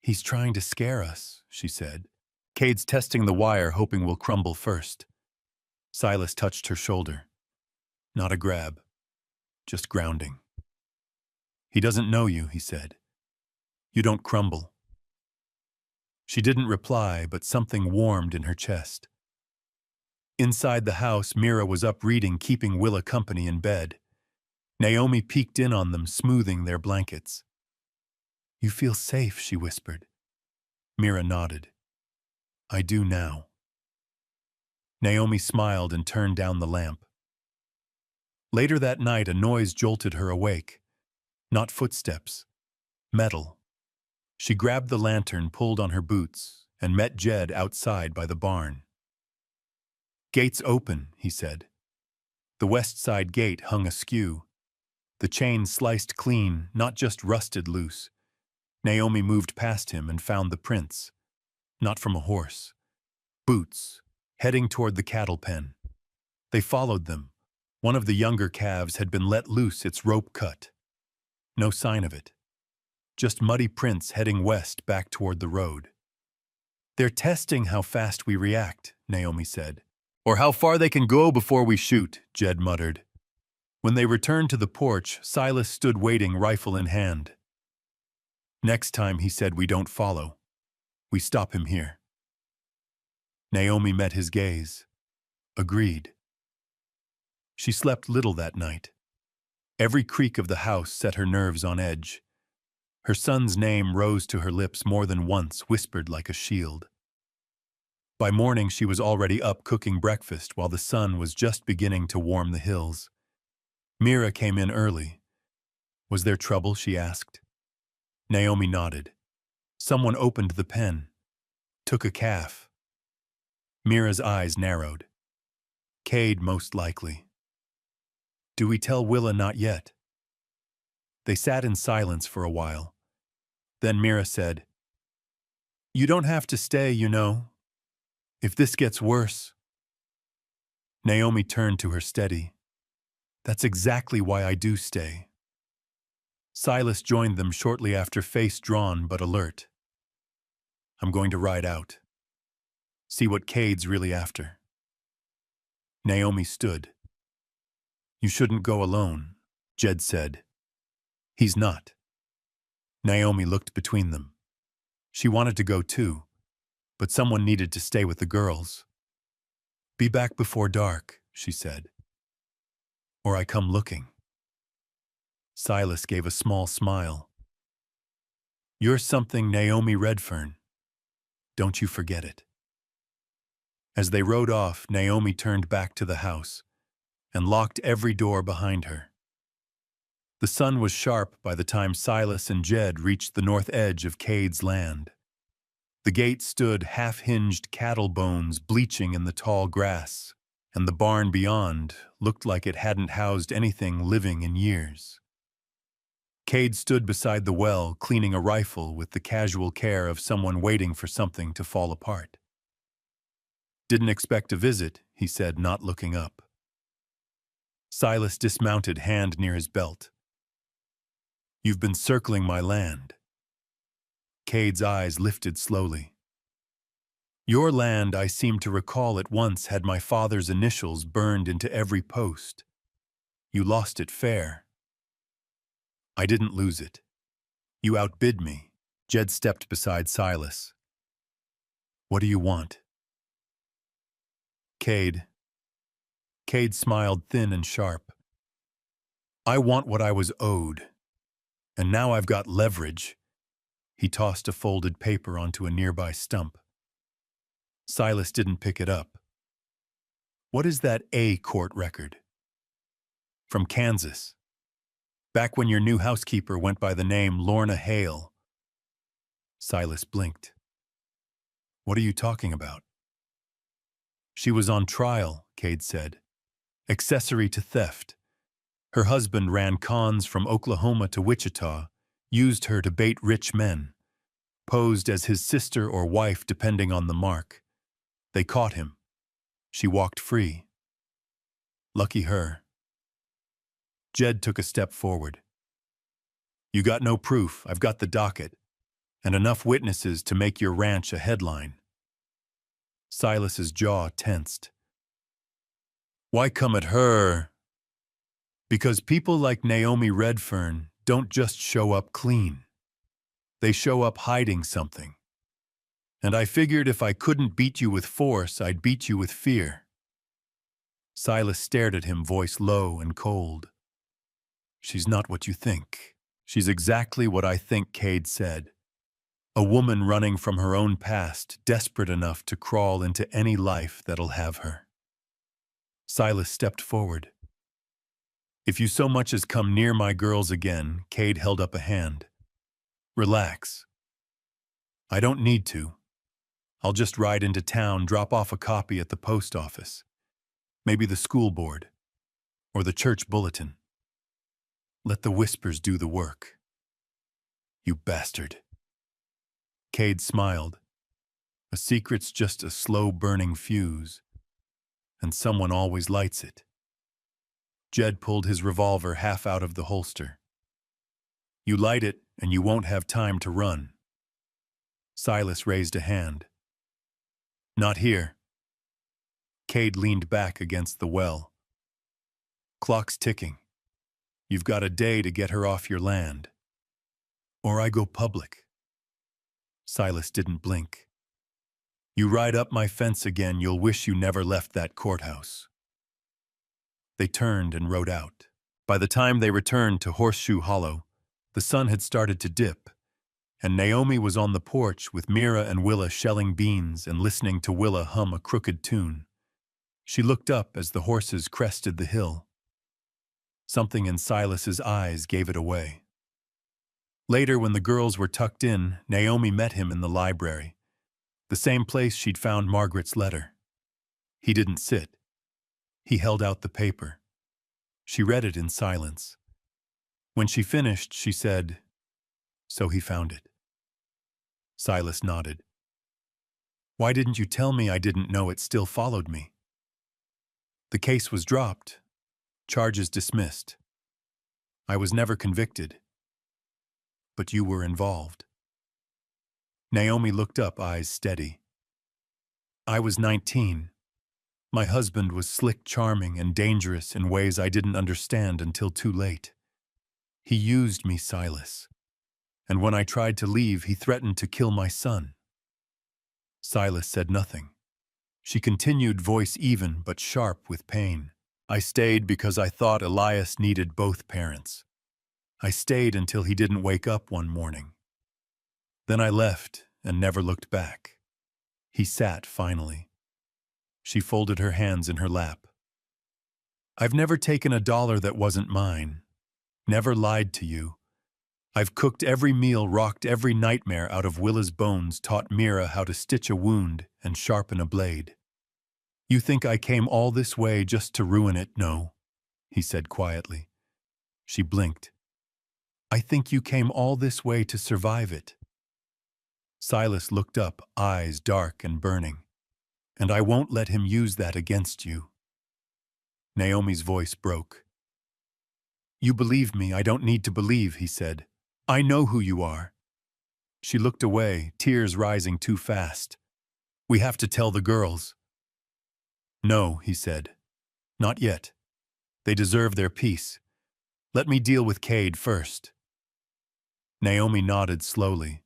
S1: He's trying to scare us, she said. Cade's testing the wire, hoping we'll crumble first. Silas touched her shoulder. Not a grab, just grounding. He doesn't know you, he said. You don't crumble. She didn't reply, but something warmed in her chest. Inside the house, Mira was up reading, keeping Willa company in bed. Naomi peeked in on them, smoothing their blankets. You feel safe, she whispered. Mira nodded. I do now. Naomi smiled and turned down the lamp. Later that night, a noise jolted her awake. Not footsteps. Metal. She grabbed the lantern, pulled on her boots, and met Jed outside by the barn. Gate's open, he said. The west side gate hung askew. The chain sliced clean, not just rusted loose. Naomi moved past him and found the prints. Not from a horse. Boots, heading toward the cattle pen. They followed them. One of the younger calves had been let loose, its rope cut. No sign of it. Just muddy prints heading west back toward the road. They're testing how fast we react, Naomi said. Or how far they can go before we shoot, Jed muttered. When they returned to the porch, Silas stood waiting, rifle in hand. Next time, he said, we don't follow. We stop him here. Naomi met his gaze. Agreed. She slept little that night. Every creak of the house set her nerves on edge. Her son's name rose to her lips more than once, whispered like a shield. By morning, she was already up cooking breakfast while the sun was just beginning to warm the hills. Mira came in early. Was there trouble, she asked. Naomi nodded. Someone opened the pen. Took a calf. Mira's eyes narrowed. Cade, most likely. Do we tell Willa? Not yet. They sat in silence for a while. Then Mira said, You don't have to stay, you know. If this gets worse. Naomi turned to her steady. That's exactly why I do stay. Silas joined them shortly after, face drawn but alert. I'm going to ride out. See what Cade's really after. Naomi stood. You shouldn't go alone, Jed said. He's not. Naomi looked between them. She wanted to go too, but someone needed to stay with the girls. Be back before dark, she said. Or I come looking. Silas gave a small smile. You're something, Naomi Redfern. Don't you forget it. As they rode off, Naomi turned back to the house and locked every door behind her. The sun was sharp by the time Silas and Jed reached the north edge of Cade's land. The gate stood half-hinged cattle bones bleaching in the tall grass, and the barn beyond looked like it hadn't housed anything living in years. Cade stood beside the well, cleaning a rifle with the casual care of someone waiting for something to fall apart. Didn't expect a visit, he said, not looking up. Silas dismounted, hand near his belt. You've been circling my land. Cade's eyes lifted slowly. Your land, I seem to recall, at once had my father's initials burned into every post. You lost it fair. I didn't lose it. You outbid me. Jed stepped beside Silas. What do you want? Cade. Cade smiled thin and sharp. I want what I was owed. And now I've got leverage. He tossed a folded paper onto a nearby stump. Silas didn't pick it up. What is that A court record? From Kansas. Back when your new housekeeper went by the name Lorna Hale. Silas blinked. What are you talking about? She was on trial, Cade said. Accessory to theft. Her husband ran cons from Oklahoma to Wichita, used her to bait rich men, posed as his sister or wife depending on the mark. They caught him. She walked free. Lucky her. Jed took a step forward. You got no proof, I've got the docket, and enough witnesses to make your ranch a headline. Silas's jaw tensed. Why come at her? Because people like Naomi Redfern don't just show up clean. They show up hiding something. And I figured if I couldn't beat you with force, I'd beat you with fear. Silas stared at him, voice low and cold. She's not what you think. She's exactly what I think, Cade said. A woman running from her own past, desperate enough to crawl into any life that'll have her. Silas stepped forward. If you so much as come near my girls again, Cade held up a hand. Relax. I don't need to. I'll just ride into town, drop off a copy at the post office. Maybe the school board. Or the church bulletin. Let the whispers do the work. You bastard. Cade smiled. A secret's just a slow-burning fuse. And someone always lights it. Jed pulled his revolver half out of the holster. You light it, and you won't have time to run. Silas raised a hand. Not here. Cade leaned back against the well. Clock's ticking. You've got a day to get her off your land. Or I go public. Silas didn't blink. You ride up my fence again, you'll wish you never left that courthouse. They turned and rode out. By the time they returned to Horseshoe Hollow, the sun had started to dip, and Naomi was on the porch with Mira and Willa shelling beans and listening to Willa hum a crooked tune. She looked up as the horses crested the hill. Something in Silas's eyes gave it away. Later, when the girls were tucked in, Naomi met him in the library, the same place she'd found Margaret's letter. He didn't sit. He held out the paper. She read it in silence. When she finished, she said, So he found it. Silas nodded. Why didn't you tell me? I didn't know it still followed me. The case was dropped. Charges dismissed. I was never convicted. But you were involved. Naomi looked up, eyes steady. I was 19. My husband was slick, charming, and dangerous in ways I didn't understand until too late. He used me, Silas. And when I tried to leave, he threatened to kill my son. Silas said nothing. She continued, voice even but sharp with pain. I stayed because I thought Elias needed both parents. I stayed until he didn't wake up one morning. Then I left and never looked back. He sat finally. She folded her hands in her lap. I've never taken $1 that wasn't mine. Never lied to you. I've cooked every meal, rocked every nightmare out of Willa's bones, taught Mira how to stitch a wound and sharpen a blade. You think I came all this way just to ruin it? No, he said quietly. She blinked. I think you came all this way to survive it. Silas looked up, eyes dark and burning. And I won't let him use that against you. Naomi's voice broke. You believe me, I don't need to believe, he said. I know who you are. She looked away, tears rising too fast. We have to tell the girls. No, he said. Not yet. They deserve their peace. Let me deal with Cade first. Naomi nodded slowly,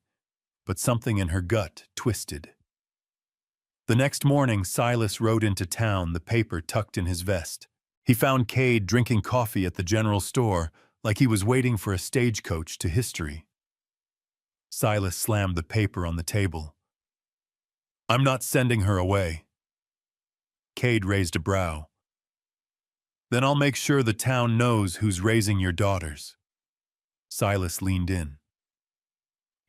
S1: but something in her gut twisted. The next morning, Silas rode into town, the paper tucked in his vest. He found Cade drinking coffee at the general store, like he was waiting for a stagecoach to history. Silas slammed the paper on the table. I'm not sending her away. Cade raised a brow. Then I'll make sure the town knows who's raising your daughters. Silas leaned in.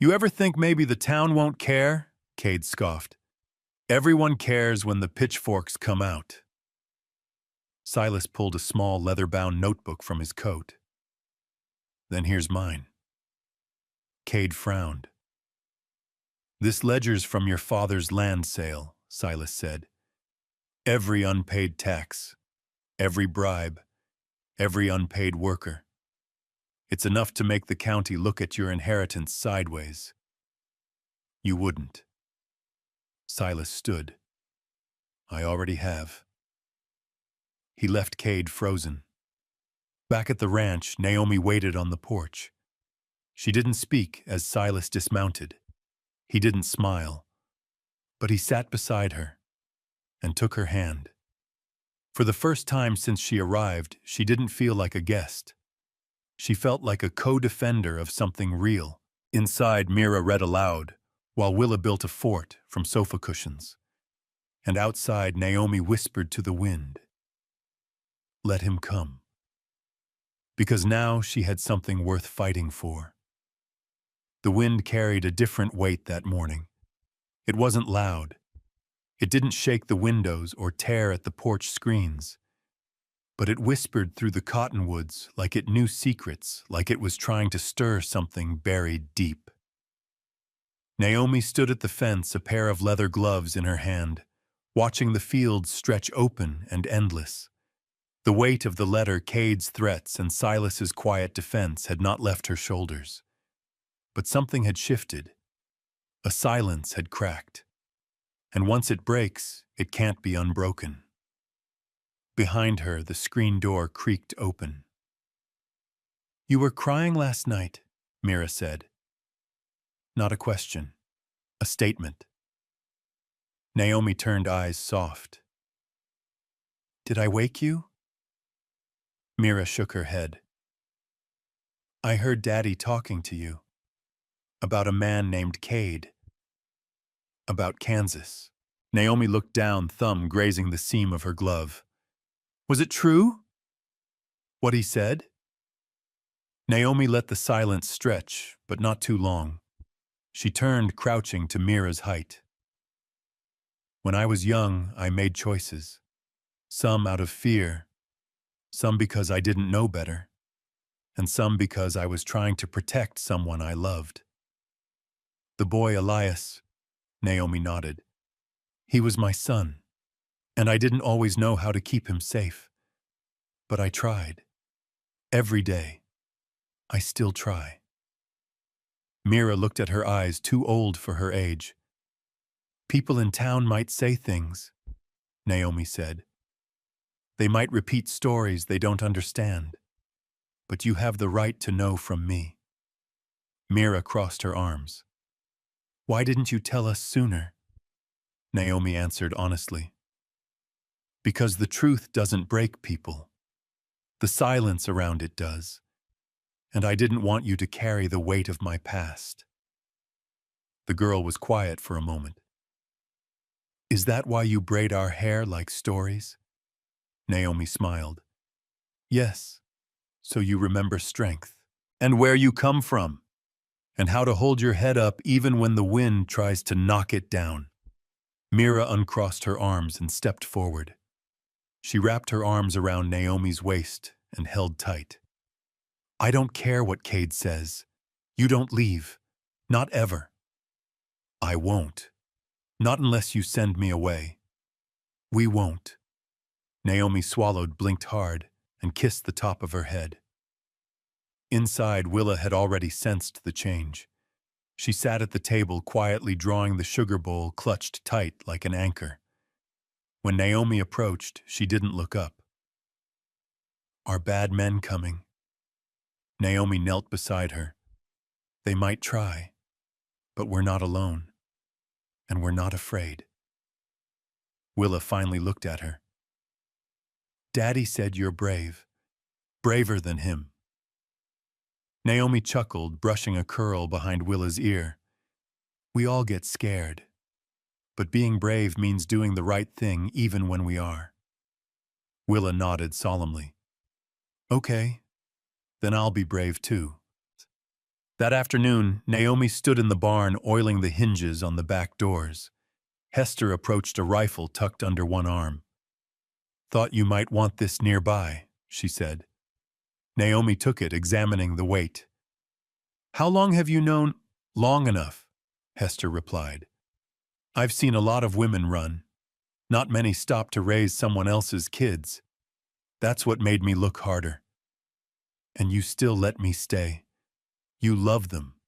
S1: You ever think maybe the town won't care? Cade scoffed. Everyone cares when the pitchforks come out. Silas pulled a small leather-bound notebook from his coat. Then here's mine. Cade frowned. This ledger's from your father's land sale, Silas said. Every unpaid tax, every bribe, every unpaid worker. It's enough to make the county look at your inheritance sideways. You wouldn't. Silas stood. I already have. He left Cade frozen. Back at the ranch, Naomi waited on the porch. She didn't speak as Silas dismounted. He didn't smile. But he sat beside her and took her hand. For the first time since she arrived, she didn't feel like a guest. She felt like a co-defender of something real. Inside, Mira read aloud, while Willa built a fort from sofa cushions. And outside, Naomi whispered to the wind, let him come. Because now she had something worth fighting for. The wind carried a different weight that morning. It wasn't loud. It didn't shake the windows or tear at the porch screens. But it whispered through the cottonwoods like it knew secrets, like it was trying to stir something buried deep. Naomi stood at the fence, a pair of leather gloves in her hand, watching the fields stretch open and endless. The weight of the letter, Cade's threats, and Silas's quiet defense had not left her shoulders. But something had shifted. A silence had cracked. And once it breaks, it can't be unbroken. Behind her, the screen door creaked open. You were crying last night, Mira said. Not a question, a statement. Naomi turned eyes soft. Did I wake you? Mira shook her head. I heard Daddy talking to you. About a man named Cade. About Kansas. Naomi looked down, thumb grazing the seam of her glove. Was it true? What he said? Naomi let the silence stretch, but not too long. She turned, crouching to Mira's height. When I was young, I made choices. Some out of fear. Some because I didn't know better, and some because I was trying to protect someone I loved. The boy Elias, Naomi nodded. He was my son, and I didn't always know how to keep him safe. But I tried. Every day. I still try. Mira looked at her eyes, too old for her age. People in town might say things, Naomi said. They might repeat stories they don't understand. But you have the right to know from me. Mira crossed her arms. Why didn't you tell us sooner? Naomi answered honestly. Because the truth doesn't break people. The silence around it does. And I didn't want you to carry the weight of my past. The girl was quiet for a moment. Is that why you braid our hair like stories? Naomi smiled. Yes, so you remember strength, and where you come from, and how to hold your head up even when the wind tries to knock it down. Mira uncrossed her arms and stepped forward. She wrapped her arms around Naomi's waist and held tight. I don't care what Cade says. You don't leave. Not ever. I won't. Not unless you send me away. We won't. Naomi swallowed, blinked hard, and kissed the top of her head. Inside, Willa had already sensed the change. She sat at the table quietly drawing the sugar bowl clutched tight like an anchor. When Naomi approached, she didn't look up. "Are bad men coming?" Naomi knelt beside her. "They might try, but we're not alone, and we're not afraid." Willa finally looked at her. "Daddy said you're brave, braver than him." Naomi chuckled, brushing a curl behind Willa's ear. "We all get scared, but being brave means doing the right thing even when we are." Willa nodded solemnly. "Okay, then I'll be brave too." That afternoon, Naomi stood in the barn oiling the hinges on the back doors. Hester approached a rifle tucked under one arm. "Thought you might want this nearby," she said. Naomi took it, examining the weight. "How long have you known—" "Long enough," Hester replied. "I've seen a lot of women run. Not many stop to raise someone else's kids. That's what made me look harder. And you still let me stay. You love them.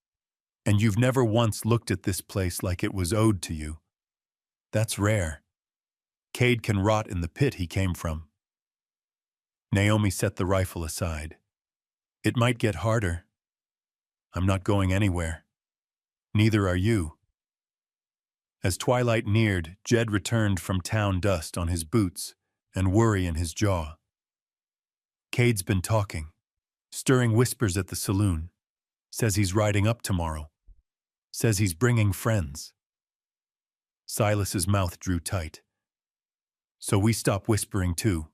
S1: And you've never once looked at this place like it was owed to you. That's rare. Cade can rot in the pit he came from." Naomi set the rifle aside. "It might get harder. I'm not going anywhere. Neither are you." As twilight neared, Jed returned from town, dust on his boots and worry in his jaw. "Cade's been talking, stirring whispers at the saloon. Says he's riding up tomorrow. Says he's bringing friends." Silas's mouth drew tight. "So we stop whispering too.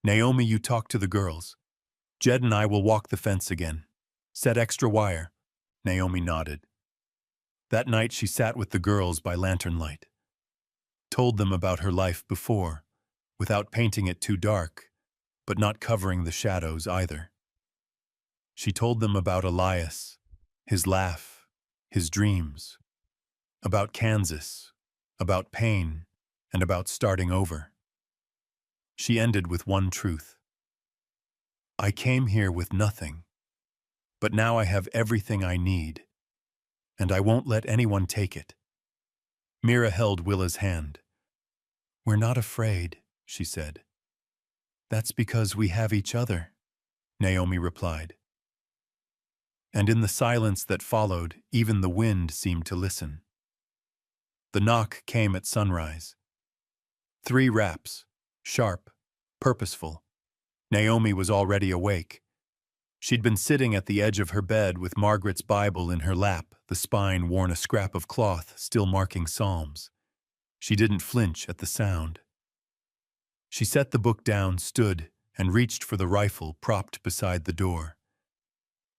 S1: Naomi, you talk to the girls. Jed and I will walk the fence again. Set extra wire." Naomi nodded. That night she sat with the girls by lantern light. Told them about her life before, without painting it too dark, but not covering the shadows either. She told them about Elias, his laugh, his dreams, about Kansas, about pain, and about starting over. She ended with one truth. "I came here with nothing, but now I have everything I need, and I won't let anyone take it." Mira held Willa's hand. "We're not afraid," she said. "That's because we have each other," Naomi replied. And in the silence that followed, even the wind seemed to listen. The knock came at sunrise. 3 raps, sharp, purposeful. Naomi was already awake. She'd been sitting at the edge of her bed with Margaret's Bible in her lap, the spine worn a scrap of cloth still marking psalms. She didn't flinch at the sound. She set the book down, stood, and reached for the rifle propped beside the door.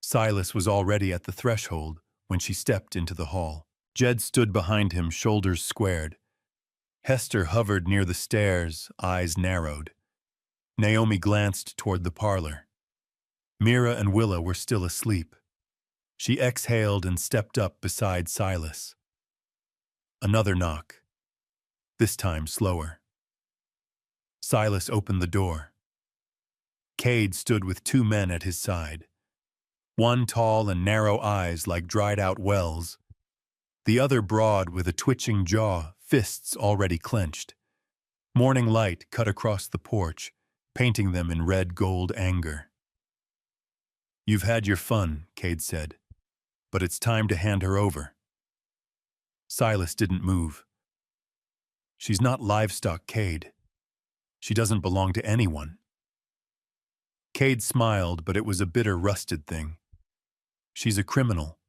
S1: Silas was already at the threshold when she stepped into the hall. Jed stood behind him, shoulders squared. Hester hovered near the stairs, eyes narrowed. Naomi glanced toward the parlor. Mira and Willa were still asleep. She exhaled and stepped up beside Silas. Another knock. This time slower. Silas opened the door. Cade stood with 2 men at his side. One tall and narrow eyes like dried-out wells. The other broad with a twitching jaw, fists already clenched. Morning light cut across the porch, painting them in red-gold anger. "You've had your fun," Cade said, "but it's time to hand her over." Silas didn't move. "She's not livestock, Cade. She doesn't belong to anyone." Cade smiled, but it was a bitter, rusted thing. "She's a criminal.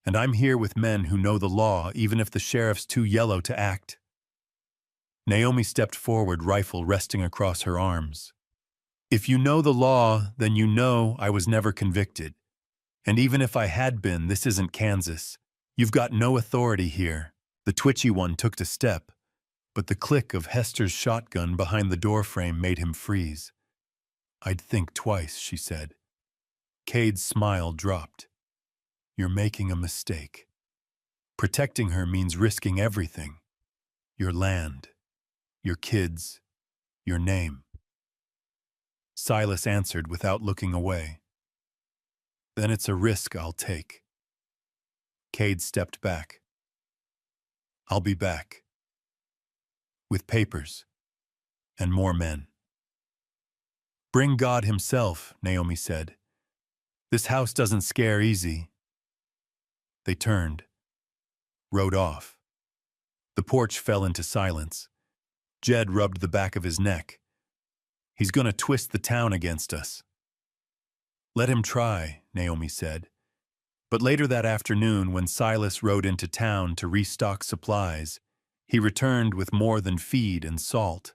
S1: And I'm here with men who know the law, even if the sheriff's too yellow to act." Naomi stepped forward, rifle resting across her arms. "If you know the law, then you know I was never convicted. And even if I had been, this isn't Kansas. You've got no authority here." The twitchy one took a step, but the click of Hester's shotgun behind the doorframe made him freeze. "I'd think twice," she said. Cade's smile dropped. "You're making a mistake. Protecting her means risking everything. Your land, your kids, your name." Silas answered without looking away. "Then it's a risk I'll take." Cade stepped back. "I'll be back. With papers. And more men." "Bring God himself," Naomi said. "This house doesn't scare easy." They turned, rode off. The porch fell into silence. Jed rubbed the back of his neck. "He's gonna twist the town against us." "Let him try," Naomi said. But later that afternoon, when Silas rode into town to restock supplies, he returned with more than feed and salt.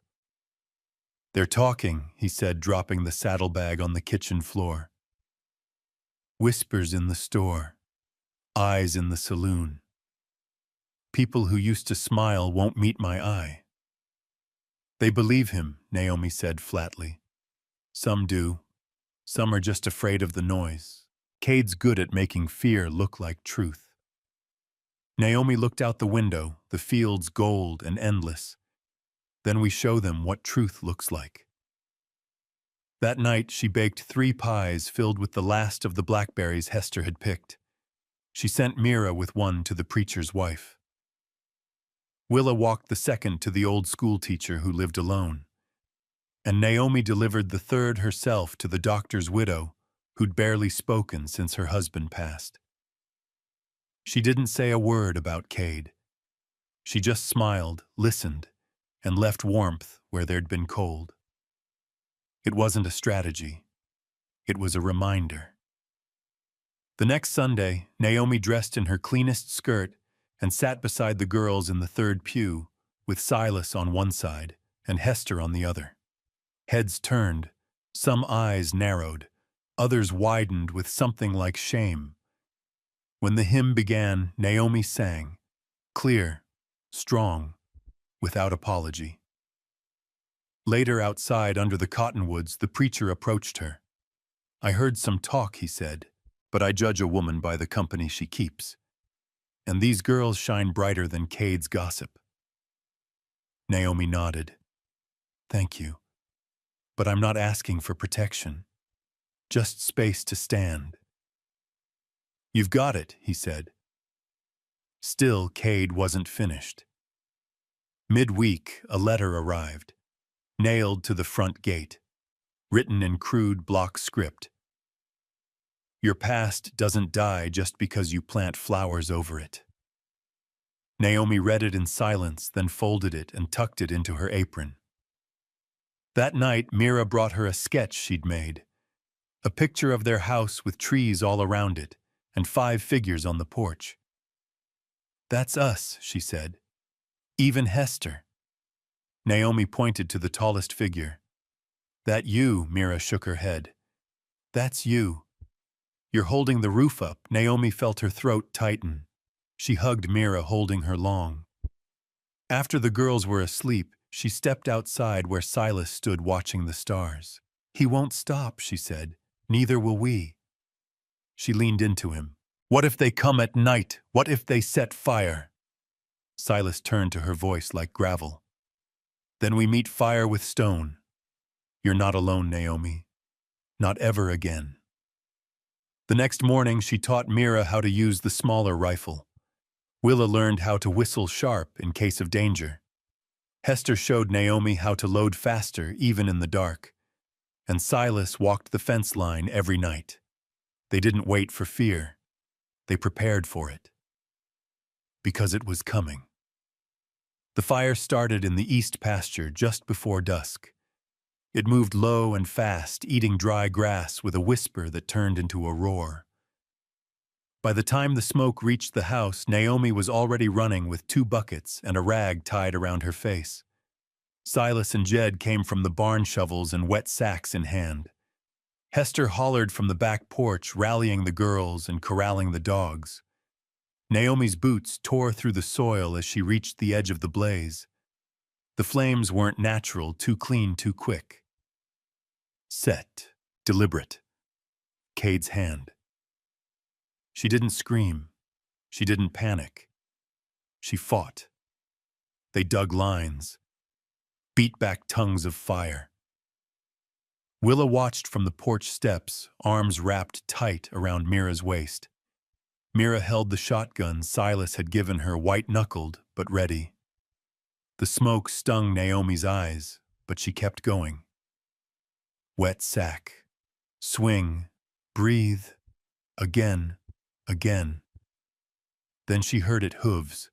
S1: "They're talking," he said, dropping the saddlebag on the kitchen floor. "Whispers in the store, eyes in the saloon. People who used to smile won't meet my eye." "They believe him," Naomi said flatly. "Some do. Some are just afraid of the noise. Cade's good at making fear look like truth." Naomi looked out the window, the fields gold and endless. "Then we show them what truth looks like." That night she baked 3 pies filled with the last of the blackberries Hester had picked. She sent Mira with one to the preacher's wife. Willa walked the second to the old schoolteacher who lived alone. And Naomi delivered the third herself to the doctor's widow, who'd barely spoken since her husband passed. She didn't say a word about Cade. She just smiled, listened, and left warmth where there'd been cold. It wasn't a strategy. It was a reminder. The next Sunday, Naomi dressed in her cleanest skirt and sat beside the girls in the third pew, with Silas on one side and Hester on the other. Heads turned, some eyes narrowed, others widened with something like shame. When the hymn began, Naomi sang, clear, strong, without apology. Later outside under the cottonwoods, the preacher approached her. "I heard some talk," he said, "but I judge a woman by the company she keeps. And these girls shine brighter than Cade's gossip." Naomi nodded. "Thank you. But I'm not asking for protection. Just space to stand." "You've got it," he said. Still, Cade wasn't finished. Midweek, a letter arrived, nailed to the front gate, written in crude block script. "Your past doesn't die just because you plant flowers over it." Naomi read it in silence, then folded it and tucked it into her apron. That night, Mira brought her a sketch she'd made, a picture of their house with trees all around it and 5 figures on the porch. "That's us," she said. "Even Hester." Naomi pointed to the tallest figure. "That you," Mira shook her head. "That's you. You're holding the roof up." Naomi felt her throat tighten. She hugged Mira, holding her long. After the girls were asleep, she stepped outside where Silas stood watching the stars. "He won't stop," she said. "Neither will we." She leaned into him. "What if they come at night? What if they set fire?" Silas turned to her, voice like gravel. "Then we meet fire with stone. You're not alone, Naomi. Not ever again." The next morning, she taught Mira how to use the smaller rifle. Willa learned how to whistle sharp in case of danger. Hester showed Naomi how to load faster, even in the dark. And Silas walked the fence line every night. They didn't wait for fear. They prepared for it. Because it was coming. The fire started in the east pasture just before dusk. It moved low and fast, eating dry grass with a whisper that turned into a roar. By the time the smoke reached the house, Naomi was already running with 2 buckets and a rag tied around her face. Silas and Jed came from the barn, shovels and wet sacks in hand. Hester hollered from the back porch, rallying the girls and corralling the dogs. Naomi's boots tore through the soil as she reached the edge of the blaze. The flames weren't natural, too clean, too quick. Set, deliberate. Cade's hand. She didn't scream. She didn't panic. She fought. They dug lines, beat back tongues of fire. Willa watched from the porch steps, arms wrapped tight around Mira's waist. Mira held the shotgun Silas had given her, white-knuckled but ready. The smoke stung Naomi's eyes, but she kept going. Wet sack. Swing. Breathe. Again. Again. Then she heard it hooves.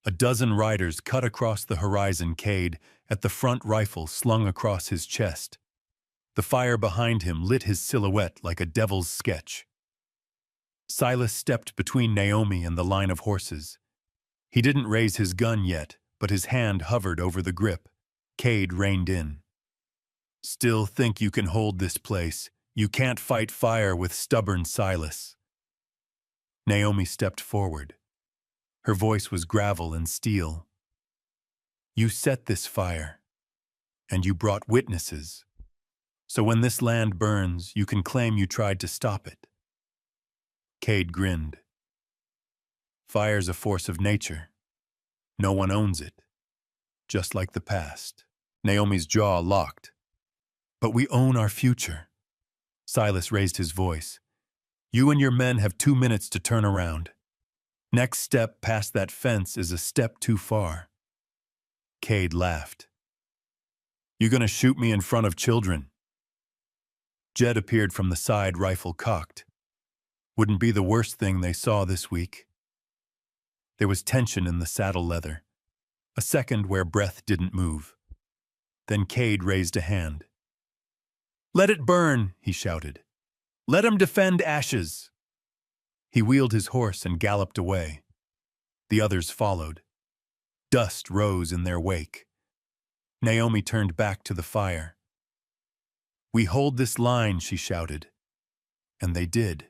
S1: A dozen riders cut across the horizon. Cade, at the front, rifle slung across his chest. The fire behind him lit his silhouette like a devil's sketch. Silas stepped between Naomi and the line of horses. He didn't raise his gun yet, but his hand hovered over the grip. Cade reined in. Still think you can hold this place? You can't fight fire with stubborn Silas. Naomi stepped forward. Her voice was gravel and steel. You set this fire, and you brought witnesses. So when this land burns, you can claim you tried to stop it. Cade grinned. Fire's a force of nature. No one owns it. Just like the past. Naomi's jaw locked. But we own our future. Silas raised his voice. You and your men have 2 minutes to turn around. Next step past that fence is a step too far. Cade laughed. You gonna shoot me in front of children? Jed appeared from the side, rifle cocked. Wouldn't be the worst thing they saw this week. There was tension in the saddle leather. A second where breath didn't move. Then Cade raised a hand. Let it burn, he shouted. Let 'em defend ashes. He wheeled his horse and galloped away. The others followed. Dust rose in their wake. Naomi turned back to the fire. We hold this line, she shouted. And they did.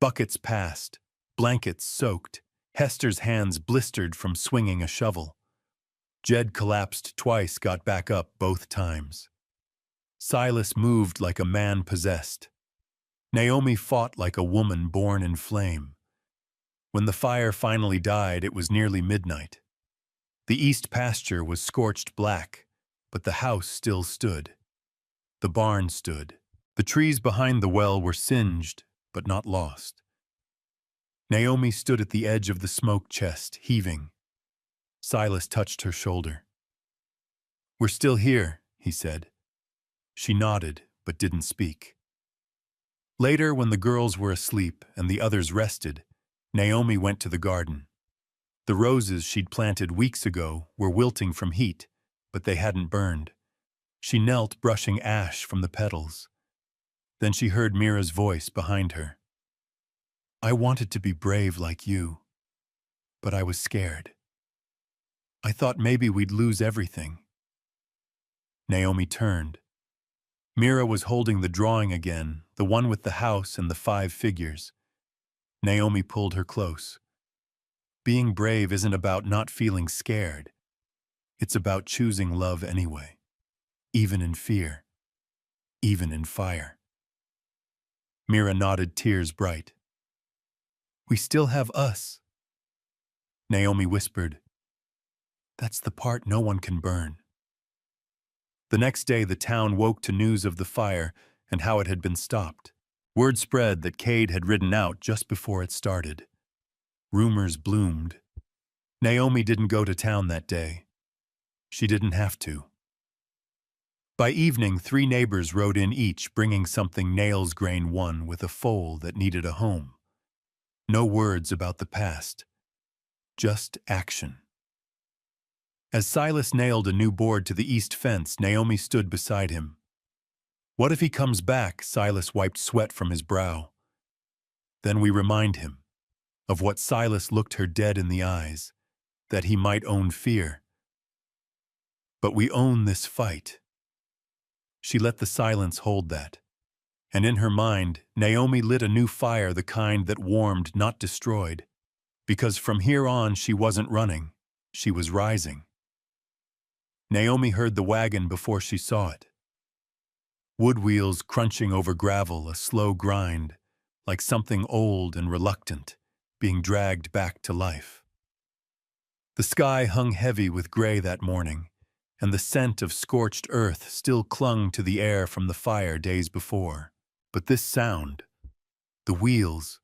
S1: Buckets passed, blankets soaked, Hester's hands blistered from swinging a shovel. Jed collapsed twice, got back up both times. Silas moved like a man possessed. Naomi fought like a woman born in flame. When the fire finally died, it was nearly midnight. The east pasture was scorched black, but the house still stood. The barn stood. The trees behind the well were singed, but not lost. Naomi stood at the edge of the smoke chest, heaving. Silas touched her shoulder. We're still here, he said. She nodded, but didn't speak. Later, when the girls were asleep and the others rested, Naomi went to the garden. The roses she'd planted weeks ago were wilting from heat, but they hadn't burned. She knelt, brushing ash from the petals. Then she heard Mira's voice behind her. I wanted to be brave like you, but I was scared. I thought maybe we'd lose everything. Naomi turned. Mira was holding the drawing again, the one with the house and the 5 figures. Naomi pulled her close. Being brave isn't about not feeling scared. It's about choosing love anyway, even in fear, even in fire. Mira nodded, tears bright. We still have us. Naomi whispered, that's the part no one can burn. The next day, the town woke to news of the fire and how it had been stopped. Word spread that Cade had ridden out just before it started. Rumors bloomed. Naomi didn't go to town that day. She didn't have to. By evening, 3 neighbors rode in, each bringing something nails grain one with a foal that needed a home. No words about the past. Just action. As Silas nailed a new board to the east fence, Naomi stood beside him. What if he comes back? Silas wiped sweat from his brow. Then we remind him of what Silas looked her dead in the eyes, that he might own fear. But we own this fight. She let the silence hold that. And in her mind, Naomi lit a new fire, the kind that warmed, not destroyed. Because from here on, she wasn't running, she was rising. Naomi heard the wagon before she saw it. Wood wheels crunching over gravel, a slow grind, like something old and reluctant, being dragged back to life. The sky hung heavy with gray that morning, and the scent of scorched earth still clung to the air from the fire days before. But this sound, the wheels,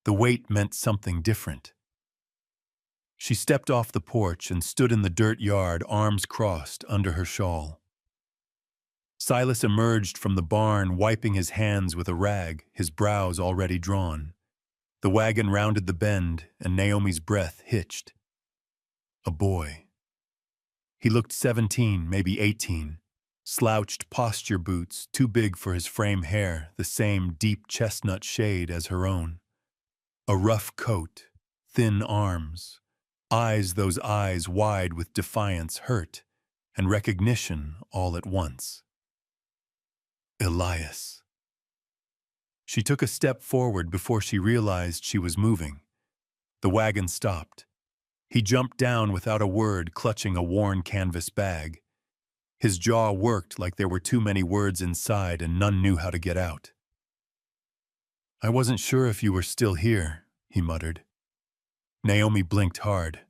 S1: The weight meant something different. She stepped off the porch and stood in the dirt yard, arms crossed under her shawl. Silas emerged from the barn, wiping his hands with a rag, his brows already drawn. The wagon rounded the bend, and Naomi's breath hitched. A boy. He looked 17, maybe 18. Slouched posture boots, too big for his frame hair, the same deep chestnut shade as her own. A rough coat, thin arms, eyes, those eyes wide with defiance, hurt, and recognition all at once. Elias. She took a step forward before she realized she was moving. The wagon stopped. He jumped down without a word, clutching a worn canvas bag. His jaw worked like there were too many words inside and none knew how to get out. "I wasn't sure if you were still here," he muttered. Naomi blinked hard.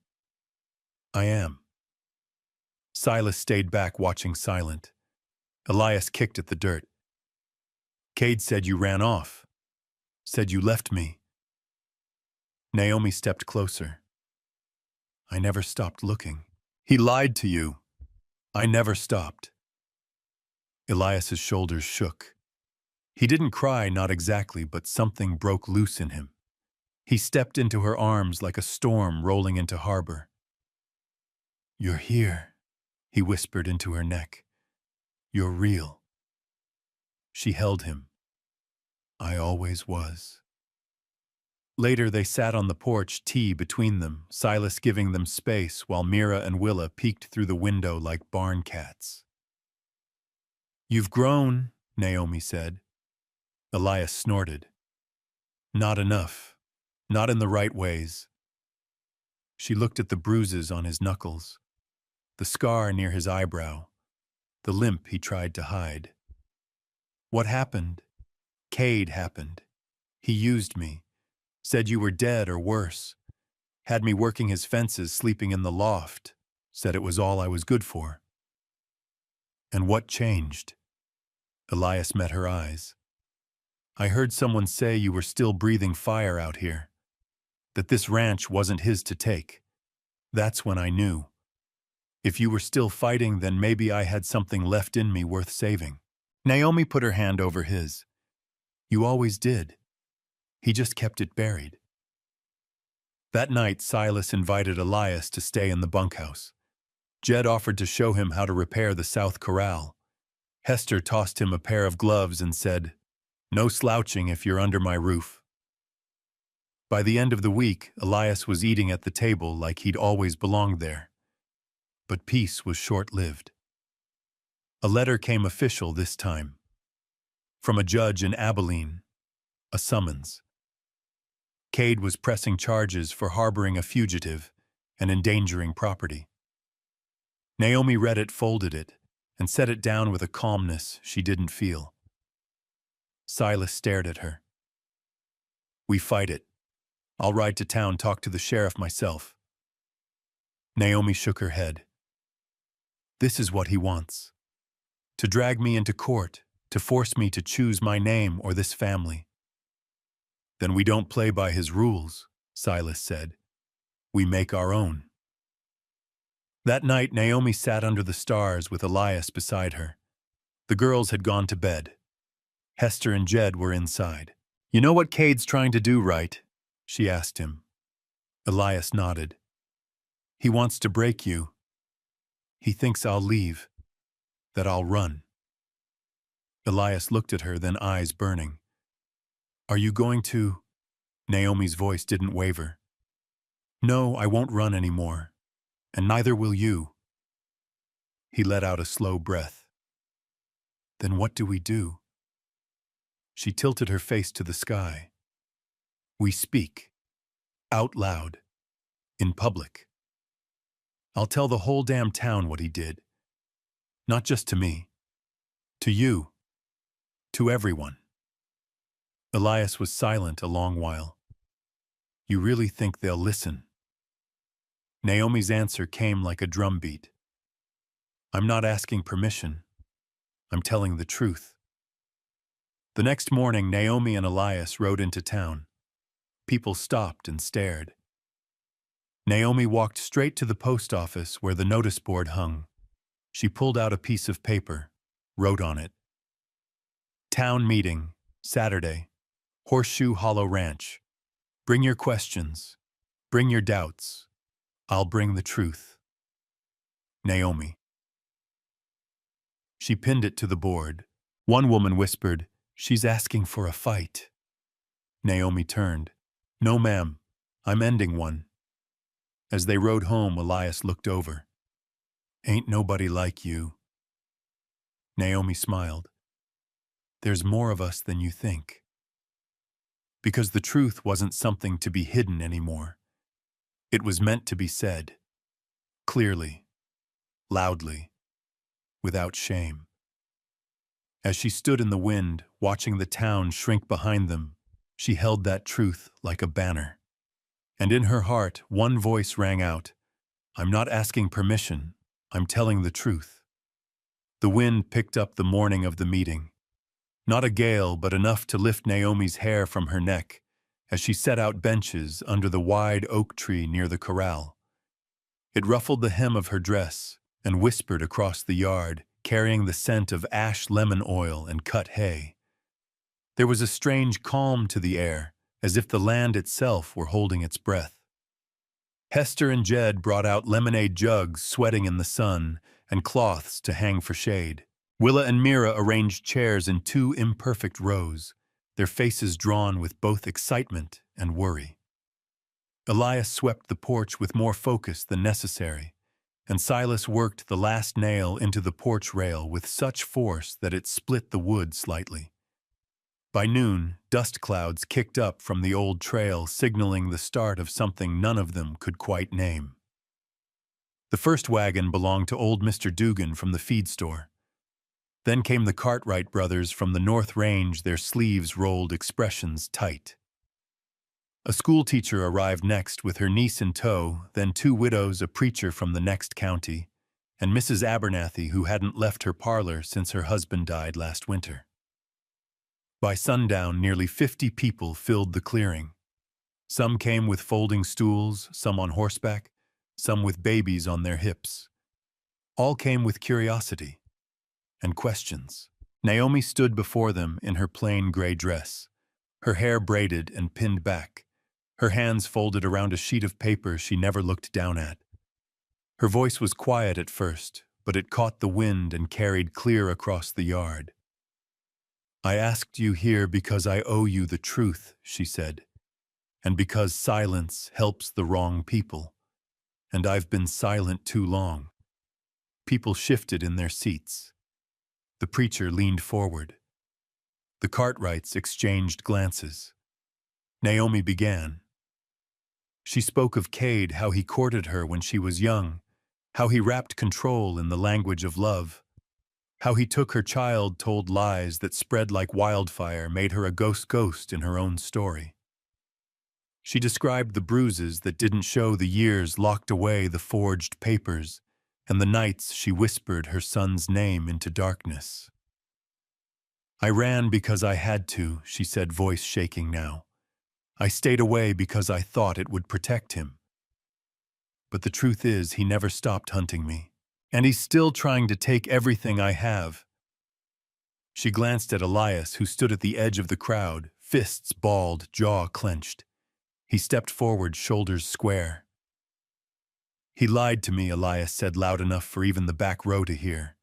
S1: "I am." Silas stayed back, watching silent. Elias kicked at the dirt. "Cade said you ran off. Said you left me." Naomi stepped closer. "I never stopped looking." "He lied to you." "I never stopped." Elias's shoulders shook. He didn't cry, not exactly, but something broke loose in him. He stepped into her arms like a storm rolling into harbor. "You're here," he whispered into her neck. "You're real." She held him. "I always was." Later they sat on the porch, tea between them, Silas giving them space while Mira and Willa peeked through the window like barn cats. "You've grown," Naomi said. Elias snorted. "Not enough. Not in the right ways." She looked at the bruises on his knuckles, the scar near his eyebrow, the limp he tried to hide. "What happened?" "Cade happened. He used me. Said you were dead or worse. Had me working his fences, sleeping in the loft. Said it was all I was good for." "And what changed?" Elias met her eyes. "I heard someone say you were still breathing fire out here. That this ranch wasn't his to take. That's when I knew. If you were still fighting, then maybe I had something left in me worth saving." Naomi put her hand over his. "You always did. He just kept it buried." That night, Silas invited Elias to stay in the bunkhouse. Jed offered to show him how to repair the south corral. Hester tossed him a pair of gloves and said, "No slouching if you're under my roof." By the end of the week, Elias was eating at the table like he'd always belonged there. But peace was short-lived. A letter came official this time. From a judge in Abilene, a summons. Cade was pressing charges for harboring a fugitive and endangering property. Naomi read it, folded it, and set it down with a calmness she didn't feel. Silas stared at her. "We fight it. I'll ride to town, talk to the sheriff myself." Naomi shook her head. "This is what he wants. To drag me into court, to force me to choose my name or this family." "Then we don't play by his rules," Silas said. "We make our own." That night, Naomi sat under the stars with Elias beside her. The girls had gone to bed. Hester and Jed were inside. "You know what Cade's trying to do, right?" she asked him. Elias nodded. "He wants to break you. He thinks I'll leave, that I'll run." Elias looked at her, then eyes burning. "Are you going to?" Naomi's voice didn't waver. "No, I won't run anymore. And neither will you." He let out a slow breath. "Then what do we do?" She tilted her face to the sky. "We speak. Out loud. In public. I'll tell the whole damn town what he did. Not just to me. To you. To everyone." Elias was silent a long while. "You really think they'll listen?" Naomi's answer came like a drumbeat. "I'm not asking permission. I'm telling the truth." The next morning, Naomi and Elias rode into town. People stopped and stared. Naomi walked straight to the post office where the notice board hung. She pulled out a piece of paper, wrote on it, "Town meeting, Saturday, Horseshoe Hollow Ranch. Bring your questions. Bring your doubts. I'll bring the truth. Naomi." She pinned it to the board. One woman whispered, "She's asking for a fight." Naomi turned. "No, ma'am. I'm ending one." As they rode home, Elias looked over. "Ain't nobody like you." Naomi smiled. "There's more of us than you think." Because the truth wasn't something to be hidden anymore. It was meant to be said. Clearly. Loudly. Without shame. As she stood in the wind, watching the town shrink behind them, she held that truth like a banner. And in her heart, one voice rang out, "I'm not asking permission, I'm telling the truth." The wind picked up the morning of the meeting. Not a gale, but enough to lift Naomi's hair from her neck as she set out benches under the wide oak tree near the corral. It ruffled the hem of her dress and whispered across the yard, carrying the scent of ash lemon oil and cut hay. There was a strange calm to the air, as if the land itself were holding its breath. Hester and Jed brought out lemonade jugs sweating in the sun and cloths to hang for shade. Willa and Mira arranged chairs in 2 imperfect rows, their faces drawn with both excitement and worry. Elias swept the porch with more focus than necessary, and Silas worked the last nail into the porch rail with such force that it split the wood slightly. By noon, dust clouds kicked up from the old trail, signaling the start of something none of them could quite name. The first wagon belonged to old Mr. Dugan from the feed store. Then came the Cartwright brothers from the North Range, their sleeves rolled, expressions tight. A schoolteacher arrived next with her niece in tow, then 2 widows, a preacher from the next county, and Mrs. Abernathy, who hadn't left her parlor since her husband died last winter. By sundown, nearly 50 people filled the clearing. Some came with folding stools, some on horseback, some with babies on their hips. All came with curiosity and questions. Naomi stood before them in her plain gray dress, her hair braided and pinned back, her hands folded around a sheet of paper she never looked down at. Her voice was quiet at first, but it caught the wind and carried clear across the yard. "I asked you here because I owe you the truth," she said, "and because silence helps the wrong people. And I've been silent too long." People shifted in their seats. The preacher leaned forward. The Cartwrights exchanged glances. Naomi began. She spoke of Cade, how he courted her when she was young, how he wrapped control in the language of love, how he took her child, told lies that spread like wildfire, made her a ghost in her own story. She described the bruises that didn't show the years locked away the forged papers, and the nights she whispered her son's name into darkness. "I ran because I had to," she said, voice shaking now. "I stayed away because I thought it would protect him. But the truth is, he never stopped hunting me. And he's still trying to take everything I have." She glanced at Elias, who stood at the edge of the crowd, fists balled, jaw clenched. He stepped forward, shoulders square. "He lied to me," Elias said loud enough for even the back row to hear.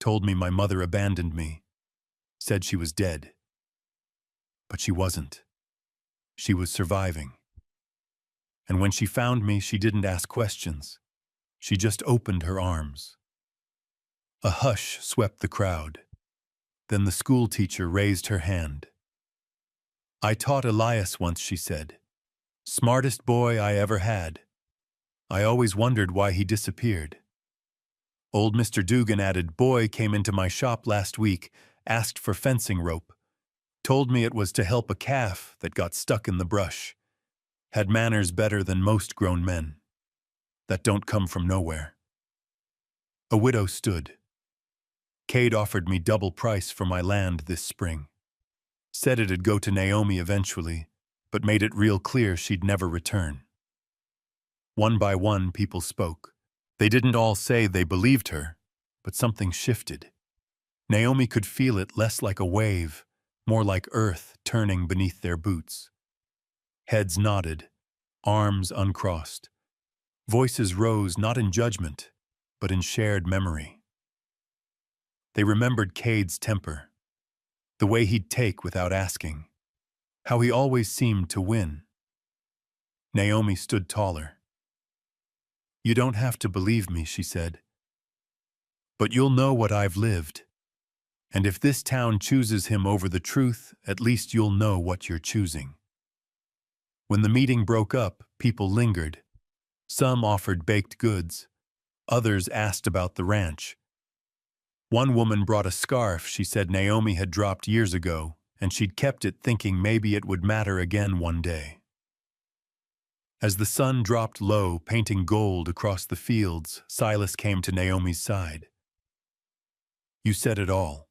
S1: "Told me my mother abandoned me. Said she was dead. But she wasn't. She was surviving. And when she found me, she didn't ask questions. She just opened her arms." A hush swept the crowd. Then the schoolteacher raised her hand. "I taught Elias once," she said. "Smartest boy I ever had. I always wondered why he disappeared." Old Mr. Dugan added, "Boy came into my shop last week, asked for fencing rope. Told me it was to help a calf that got stuck in the brush. Had manners better than most grown men. That don't come from nowhere." A widow stood. "Cade offered me double price for my land this spring. Said it'd go to Naomi eventually, but made it real clear she'd never return. One by one, people spoke. They didn't all say they believed her, but something shifted. Naomi could feel it less like a wave, more like earth turning beneath their boots. Heads nodded, arms uncrossed. Voices rose not in judgment, but in shared memory. They remembered Cade's temper, the way he'd take without asking, how he always seemed to win. Naomi stood taller. "You don't have to believe me," she said, "but you'll know what I've lived. And if this town chooses him over the truth, at least you'll know what you're choosing." When the meeting broke up, people lingered. Some offered baked goods. Others asked about the ranch. One woman brought a scarf she said Naomi had dropped years ago, and she'd kept it thinking maybe it would matter again one day. As the sun dropped low, painting gold across the fields, Silas came to Naomi's side. "You said it all.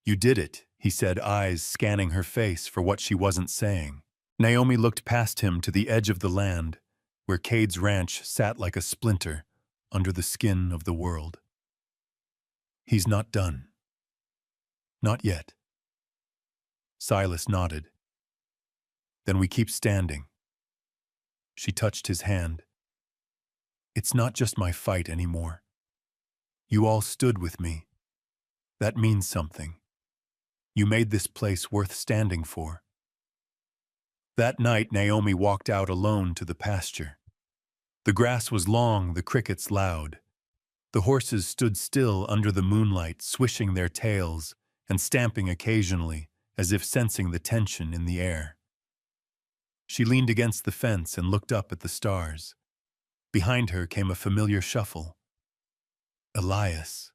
S1: You did it," he said, eyes scanning her face for what she wasn't saying. Naomi looked past him to the edge of the land, where Cade's ranch sat like a splinter under the skin of the world. "He's not done." "Not yet." Silas nodded. "Then we keep standing." She touched his hand. "It's not just my fight anymore. You all stood with me. That means something. You made this place worth standing for." That night, Naomi walked out alone to the pasture. The grass was long, the crickets loud. The horses stood still under the moonlight, swishing their tails and stamping occasionally, as if sensing the tension in the air. She leaned against the fence and looked up at the stars. Behind her came a familiar shuffle. Elias.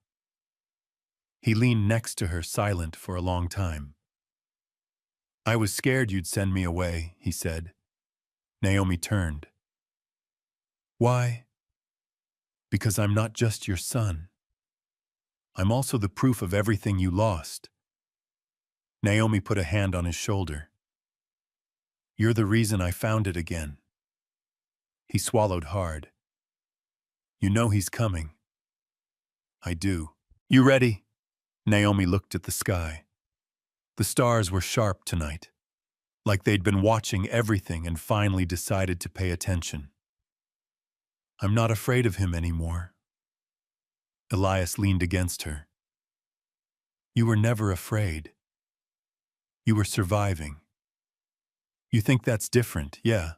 S1: He leaned next to her, silent for a long time. "I was scared you'd send me away," he said. Naomi turned. "Why?" "Because I'm not just your son. I'm also the proof of everything you lost." Naomi put a hand on his shoulder. "You're the reason I found it again." He swallowed hard. "You know he's coming." "I do." "You ready?" Naomi looked at the sky. The stars were sharp tonight, like they'd been watching everything and finally decided to pay attention. "I'm not afraid of him anymore." Elias leaned against her. "You were never afraid. You were surviving." "You think that's different, yeah.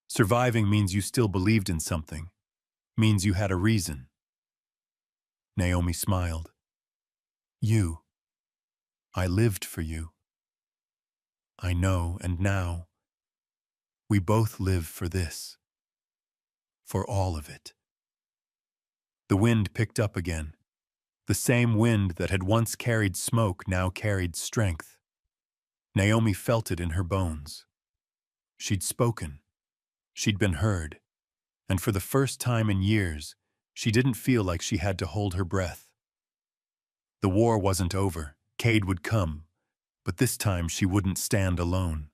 S1: Surviving means you still believed in something, means you had a reason." Naomi smiled. "You. I lived for you." "I know, and now we both live for this. For all of it." The wind picked up again. The same wind that had once carried smoke now carried strength. Naomi felt it in her bones. She'd spoken. She'd been heard. And for the first time in years, she didn't feel like she had to hold her breath. The war wasn't over. Cade would come. But this time she wouldn't stand alone.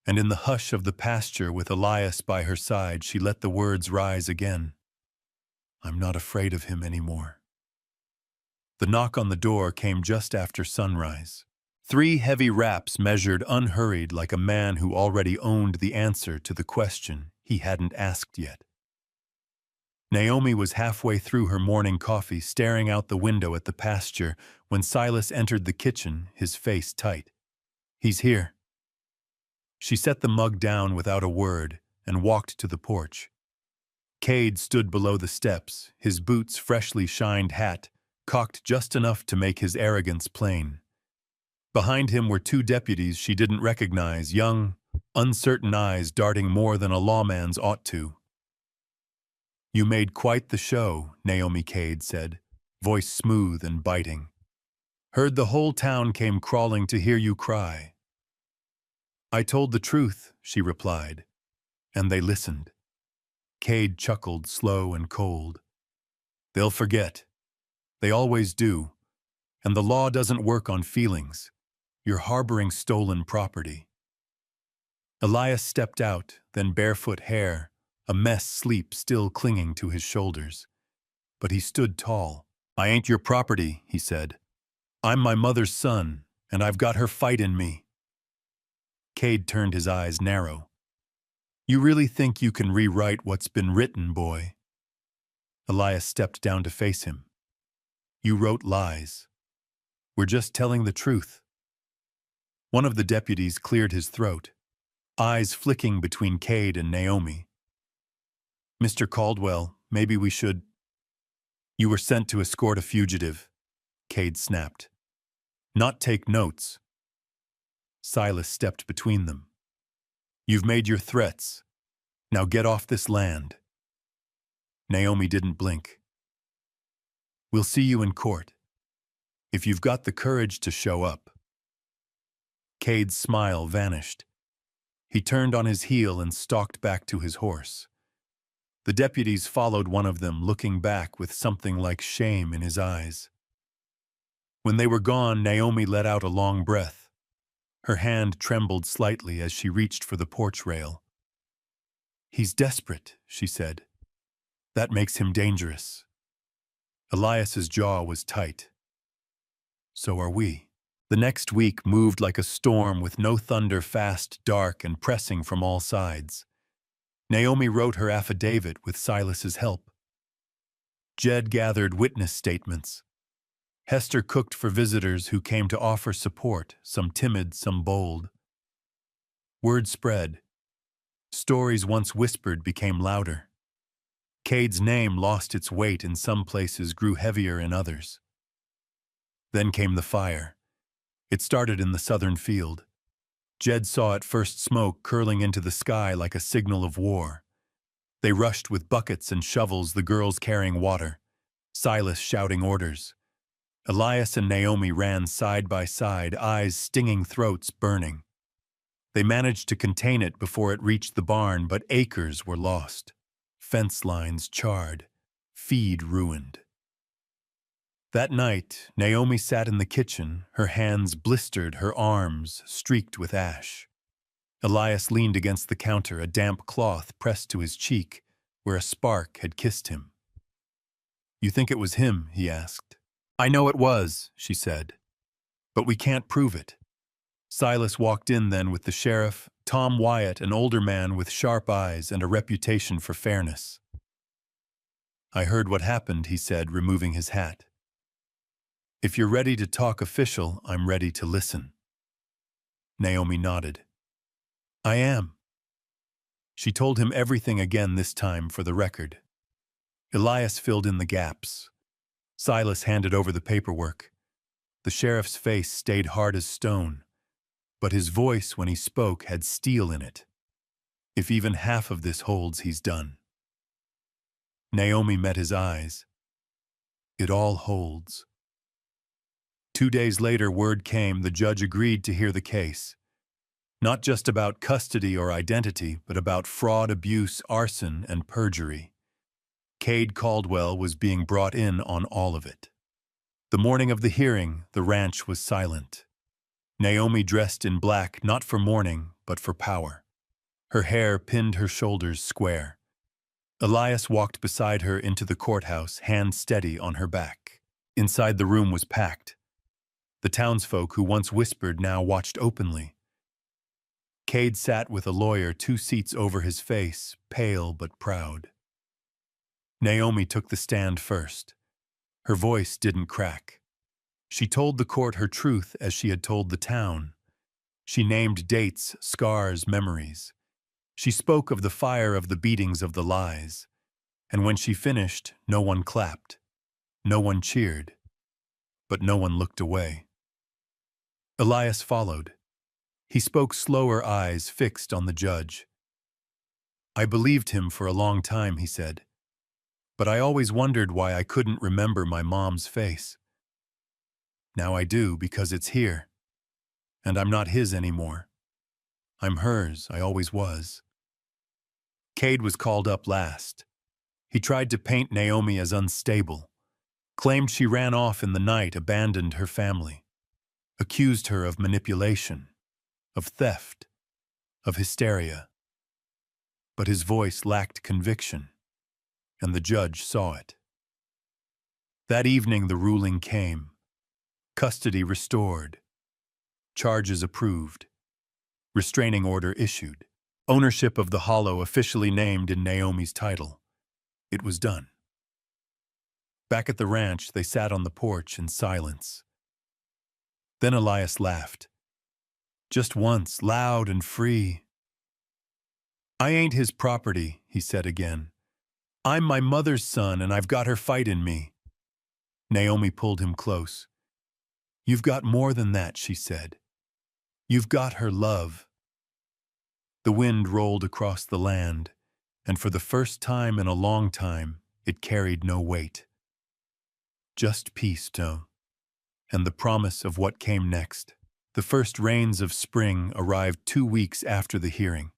S1: And in the hush of the pasture with Elias by her side, she let the words rise again. "I'm not afraid of him anymore." The knock on the door came just after sunrise. 3 heavy raps measured unhurried like a man who already owned the answer to the question he hadn't asked yet. Naomi was halfway through her morning coffee, staring out the window at the pasture, when Silas entered the kitchen, his face tight. "He's here." She set the mug down without a word and walked to the porch. Cade stood below the steps, his boots freshly shined hat, cocked just enough to make his arrogance plain. Behind him were 2 deputies she didn't recognize, young, uncertain eyes darting more than a lawman's ought to. "You made quite the show," Naomi Cade said, voice smooth and biting. "Heard the whole town came crawling to hear you cry." "I told the truth," she replied, and they listened. Cade chuckled, slow and cold. "They'll forget. They always do. And the law doesn't work on feelings. You're harboring stolen property." Elias stepped out, then barefoot hair, a mess sleep still clinging to his shoulders. But he stood tall. "I ain't your property," he said. "I'm my mother's son, and I've got her fight in me." Cade turned his eyes narrow. "You really think you can rewrite what's been written, boy?" Elias stepped down to face him. "You wrote lies. We're just telling the truth." One of the deputies cleared his throat, eyes flicking between Cade and Naomi. "Mr. Caldwell, maybe we should—" "You were sent to escort a fugitive," Cade snapped. "Not take notes." Silas stepped between them. "You've made your threats. Now get off this land." Naomi didn't blink. "We'll see you in court, if you've got the courage to show up." Cade's smile vanished. He turned on his heel and stalked back to his horse. The deputies followed one of them, looking back with something like shame in his eyes. When they were gone, Naomi let out a long breath. Her hand trembled slightly as she reached for the porch rail. "He's desperate," she said. "That makes him dangerous." Elias's jaw was tight. "So are we." The next week moved like a storm, with no thunder, fast, dark, and pressing from all sides. Naomi wrote her affidavit with Silas's help. Jed gathered witness statements. Hester cooked for visitors who came to offer support, some timid, some bold. Word spread. Stories once whispered became louder. Cade's name lost its weight in some places, grew heavier in others. Then came the fire. It started in the southern field. Jed saw it first, smoke curling into the sky like a signal of war. They rushed with buckets and shovels, the girls carrying water, Silas shouting orders. Elias and Naomi ran side by side, eyes stinging, throats burning. They managed to contain it before it reached the barn, but acres were lost. Fence lines charred, feed ruined. That night, Naomi sat in the kitchen, her hands blistered, her arms streaked with ash. Elias leaned against the counter, a damp cloth pressed to his cheek, where a spark had kissed him. "You think it was him?" he asked. "I know it was," she said. "But we can't prove it." Silas walked in then with the sheriff, Tom Wyatt, an older man with sharp eyes and a reputation for fairness. "I heard what happened," he said, removing his hat. "If you're ready to talk official, I'm ready to listen." Naomi nodded. "I am." She told him everything again, this time for the record. Elias filled in the gaps. Silas handed over the paperwork. The sheriff's face stayed hard as stone, but his voice when he spoke had steel in it. "If even half of this holds, he's done." Naomi met his eyes. "It all holds." 2 days later, word came. The judge agreed to hear the case. Not just about custody or identity, but about fraud, abuse, arson, and perjury. Cade Caldwell was being brought in on all of it. The morning of the hearing, the ranch was silent. Naomi dressed in black, not for mourning, but for power. Her hair pinned her shoulders square. Elias walked beside her into the courthouse, hand steady on her back. Inside, the room was packed. The townsfolk who once whispered now watched openly. Cade sat with a lawyer 2 seats over his face, pale but proud. Naomi took the stand first. Her voice didn't crack. She told the court her truth as she had told the town. She named dates, scars, memories. She spoke of the fire, of the beatings, of the lies. And when she finished, no one clapped. No one cheered. But no one looked away. Elias followed. He spoke slower, eyes fixed on the judge. "I believed him for a long time," he said. "But I always wondered why I couldn't remember my mom's face. Now I do, because it's here. And I'm not his anymore. I'm hers, I always was." Cade was called up last. He tried to paint Naomi as unstable, claimed she ran off in the night, abandoned her family, accused her of manipulation, of theft. of hysteria. But his voice lacked conviction, and the judge saw it. That evening the ruling came. Custody restored. Charges approved. Restraining order issued. Ownership of the hollow officially named in Naomi's title. It was done. Back at the ranch, they sat on the porch in silence. Then Elias laughed. Just once, loud and free. "I ain't his property," he said again. "I'm my mother's son, and I've got her fight in me." Naomi pulled him close. "You've got more than that," she said. "You've got her love." The wind rolled across the land, and for the first time in a long time, it carried no weight. Just peace, no, and the promise of what came next. The first rains of spring arrived 2 weeks after the hearing.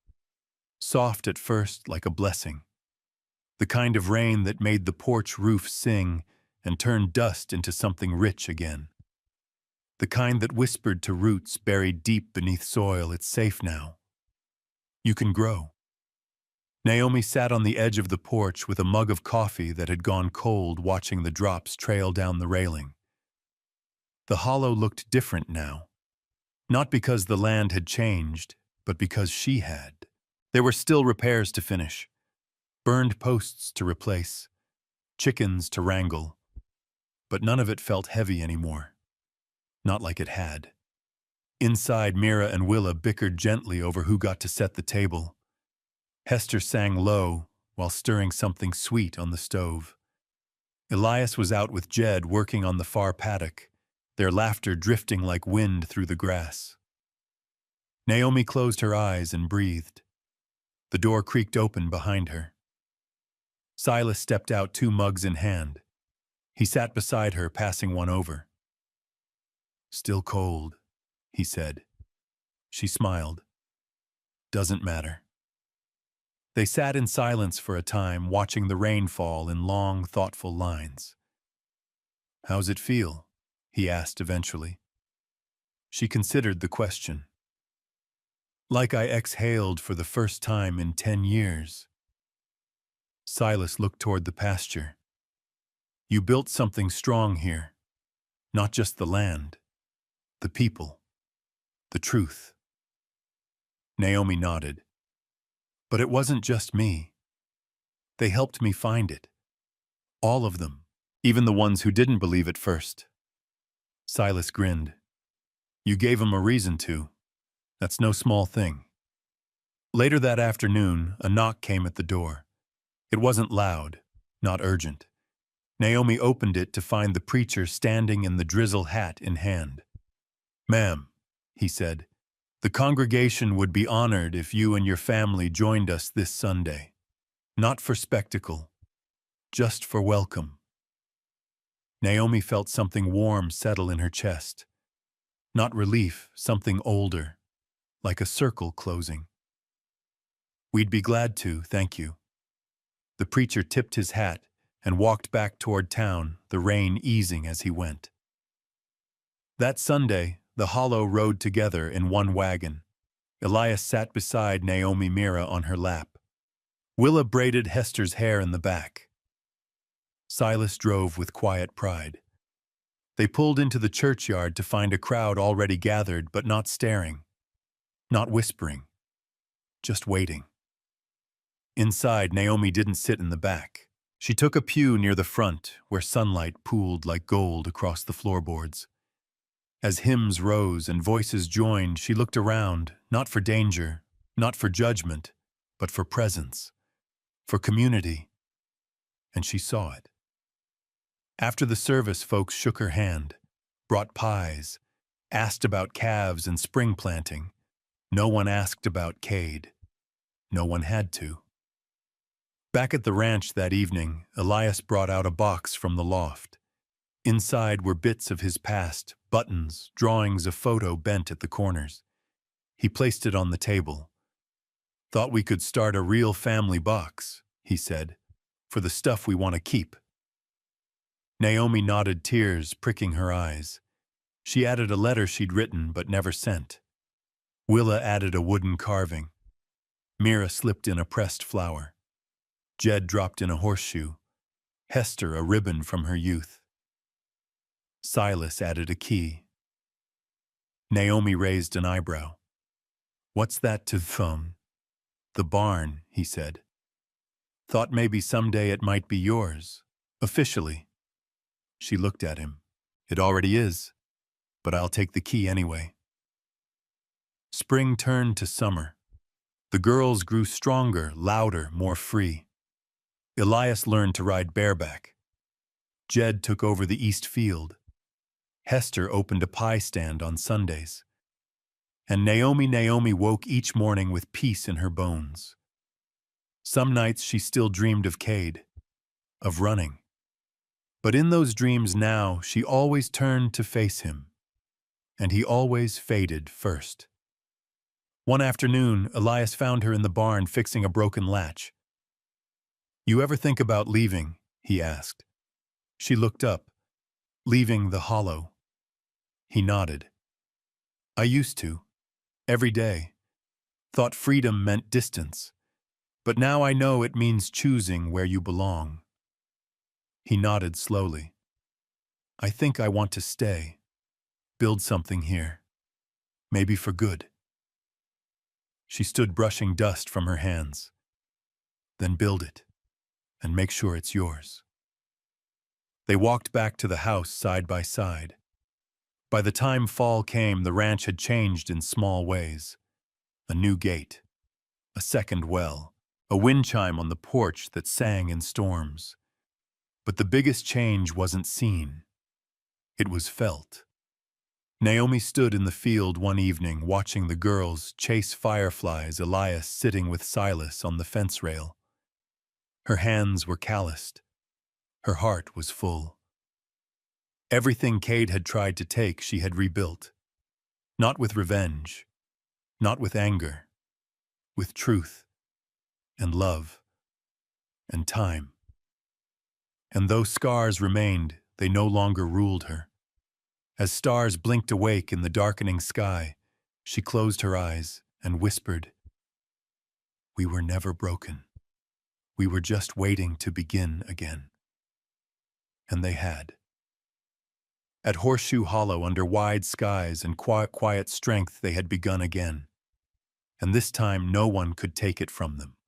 S1: Soft at first, like a blessing. The kind of rain that made the porch roof sing and turned dust into something rich again. The kind that whispered to roots buried deep beneath soil, "It's safe now. You can grow." Naomi sat on the edge of the porch with a mug of coffee that had gone cold, watching the drops trail down the railing. The hollow looked different now. Not because the land had changed, but because she had. There were still repairs to finish. Burned posts to replace. Chickens to wrangle. But none of it felt heavy anymore. Not like it had. Inside, Mira and Willa bickered gently over who got to set the table. Hester sang low while stirring something sweet on the stove. Elias was out with Jed working on the far paddock, their laughter drifting like wind through the grass. Naomi closed her eyes and breathed. The door creaked open behind her. Silas stepped out, 2 mugs in hand. He sat beside her, passing one over. "Still cold," he said. She smiled. "Doesn't matter." They sat in silence for a time, watching the rain fall in long, thoughtful lines. "How's it feel?" he asked eventually. She considered the question. "Like I exhaled for the first time in 10 years. Silas looked toward the pasture. "You built something strong here. Not just the land. The people. The truth." Naomi nodded. "But it wasn't just me. They helped me find it. All of them, even the ones who didn't believe at first." Silas grinned. "You gave them a reason to. That's no small thing." Later that afternoon, a knock came at the door. It wasn't loud, not urgent. Naomi opened it to find the preacher standing in the drizzle, hat in hand. "Ma'am," he said, "the congregation would be honored if you and your family joined us this Sunday. Not for spectacle, just for welcome." Naomi felt something warm settle in her chest. Not relief, something older, like a circle closing. "We'd be glad to, thank you." The preacher tipped his hat and walked back toward town, the rain easing as he went. That Sunday, the hollow rode together in one wagon. Elias sat beside Naomi, Mira on her lap. Willa braided Hester's hair in the back. Silas drove with quiet pride. They pulled into the churchyard to find a crowd already gathered, but not staring, not whispering, just waiting. Inside, Naomi didn't sit in the back. She took a pew near the front, where sunlight pooled like gold across the floorboards. As hymns rose and voices joined, she looked around, not for danger, not for judgment, but for presence, for community. And she saw it. After the service, folks shook her hand, brought pies, asked about calves and spring planting. No one asked about Cade. No one had to. Back at the ranch that evening, Elias brought out a box from the loft. Inside were bits of his past, buttons, drawings, a photo bent at the corners. He placed it on the table. "Thought we could start a real family box," he said, "for the stuff we want to keep." Naomi nodded, tears pricking her eyes. She added a letter she'd written but never sent. Willa added a wooden carving. Mira slipped in a pressed flower. Jed dropped in a horseshoe. Hester a ribbon from her youth. Silas added a key. Naomi raised an eyebrow. What's that to phone? The barn, he said. Thought maybe someday it might be yours. Officially. She looked at him. It already is, but I'll take the key anyway. Spring turned to summer. The girls grew stronger, louder, more free. Elias learned to ride bareback. Jed took over the east field. Hester opened a pie stand on Sundays. And Naomi woke each morning with peace in her bones. Some nights she still dreamed of Cade, of running. But in those dreams now, she always turned to face him. And he always faded first. One afternoon, Elias found her in the barn fixing a broken latch. You ever think about leaving? He asked. She looked up. Leaving the hollow. He nodded. I used to. Every day. Thought freedom meant distance. But now I know it means choosing where you belong. He nodded slowly. I think I want to stay. Build something here. Maybe for good. She stood brushing dust from her hands. Then build it, and make sure it's yours. They walked back to the house side by side. By the time fall came, the ranch had changed in small ways. A new gate, a second well, a wind chime on the porch that sang in storms. But the biggest change wasn't seen. It was felt. Naomi stood in the field one evening watching the girls chase fireflies, Elias sitting with Silas on the fence rail. Her hands were calloused. Her heart was full. Everything Cade had tried to take, she had rebuilt. Not with revenge, not with anger, with truth and love and time. And though scars remained, they no longer ruled her. As stars blinked awake in the darkening sky, she closed her eyes and whispered, We were never broken. We were just waiting to begin again. And they had. At Horseshoe Hollow, under wide skies and quiet strength, they had begun again. And this time no one could take it from them.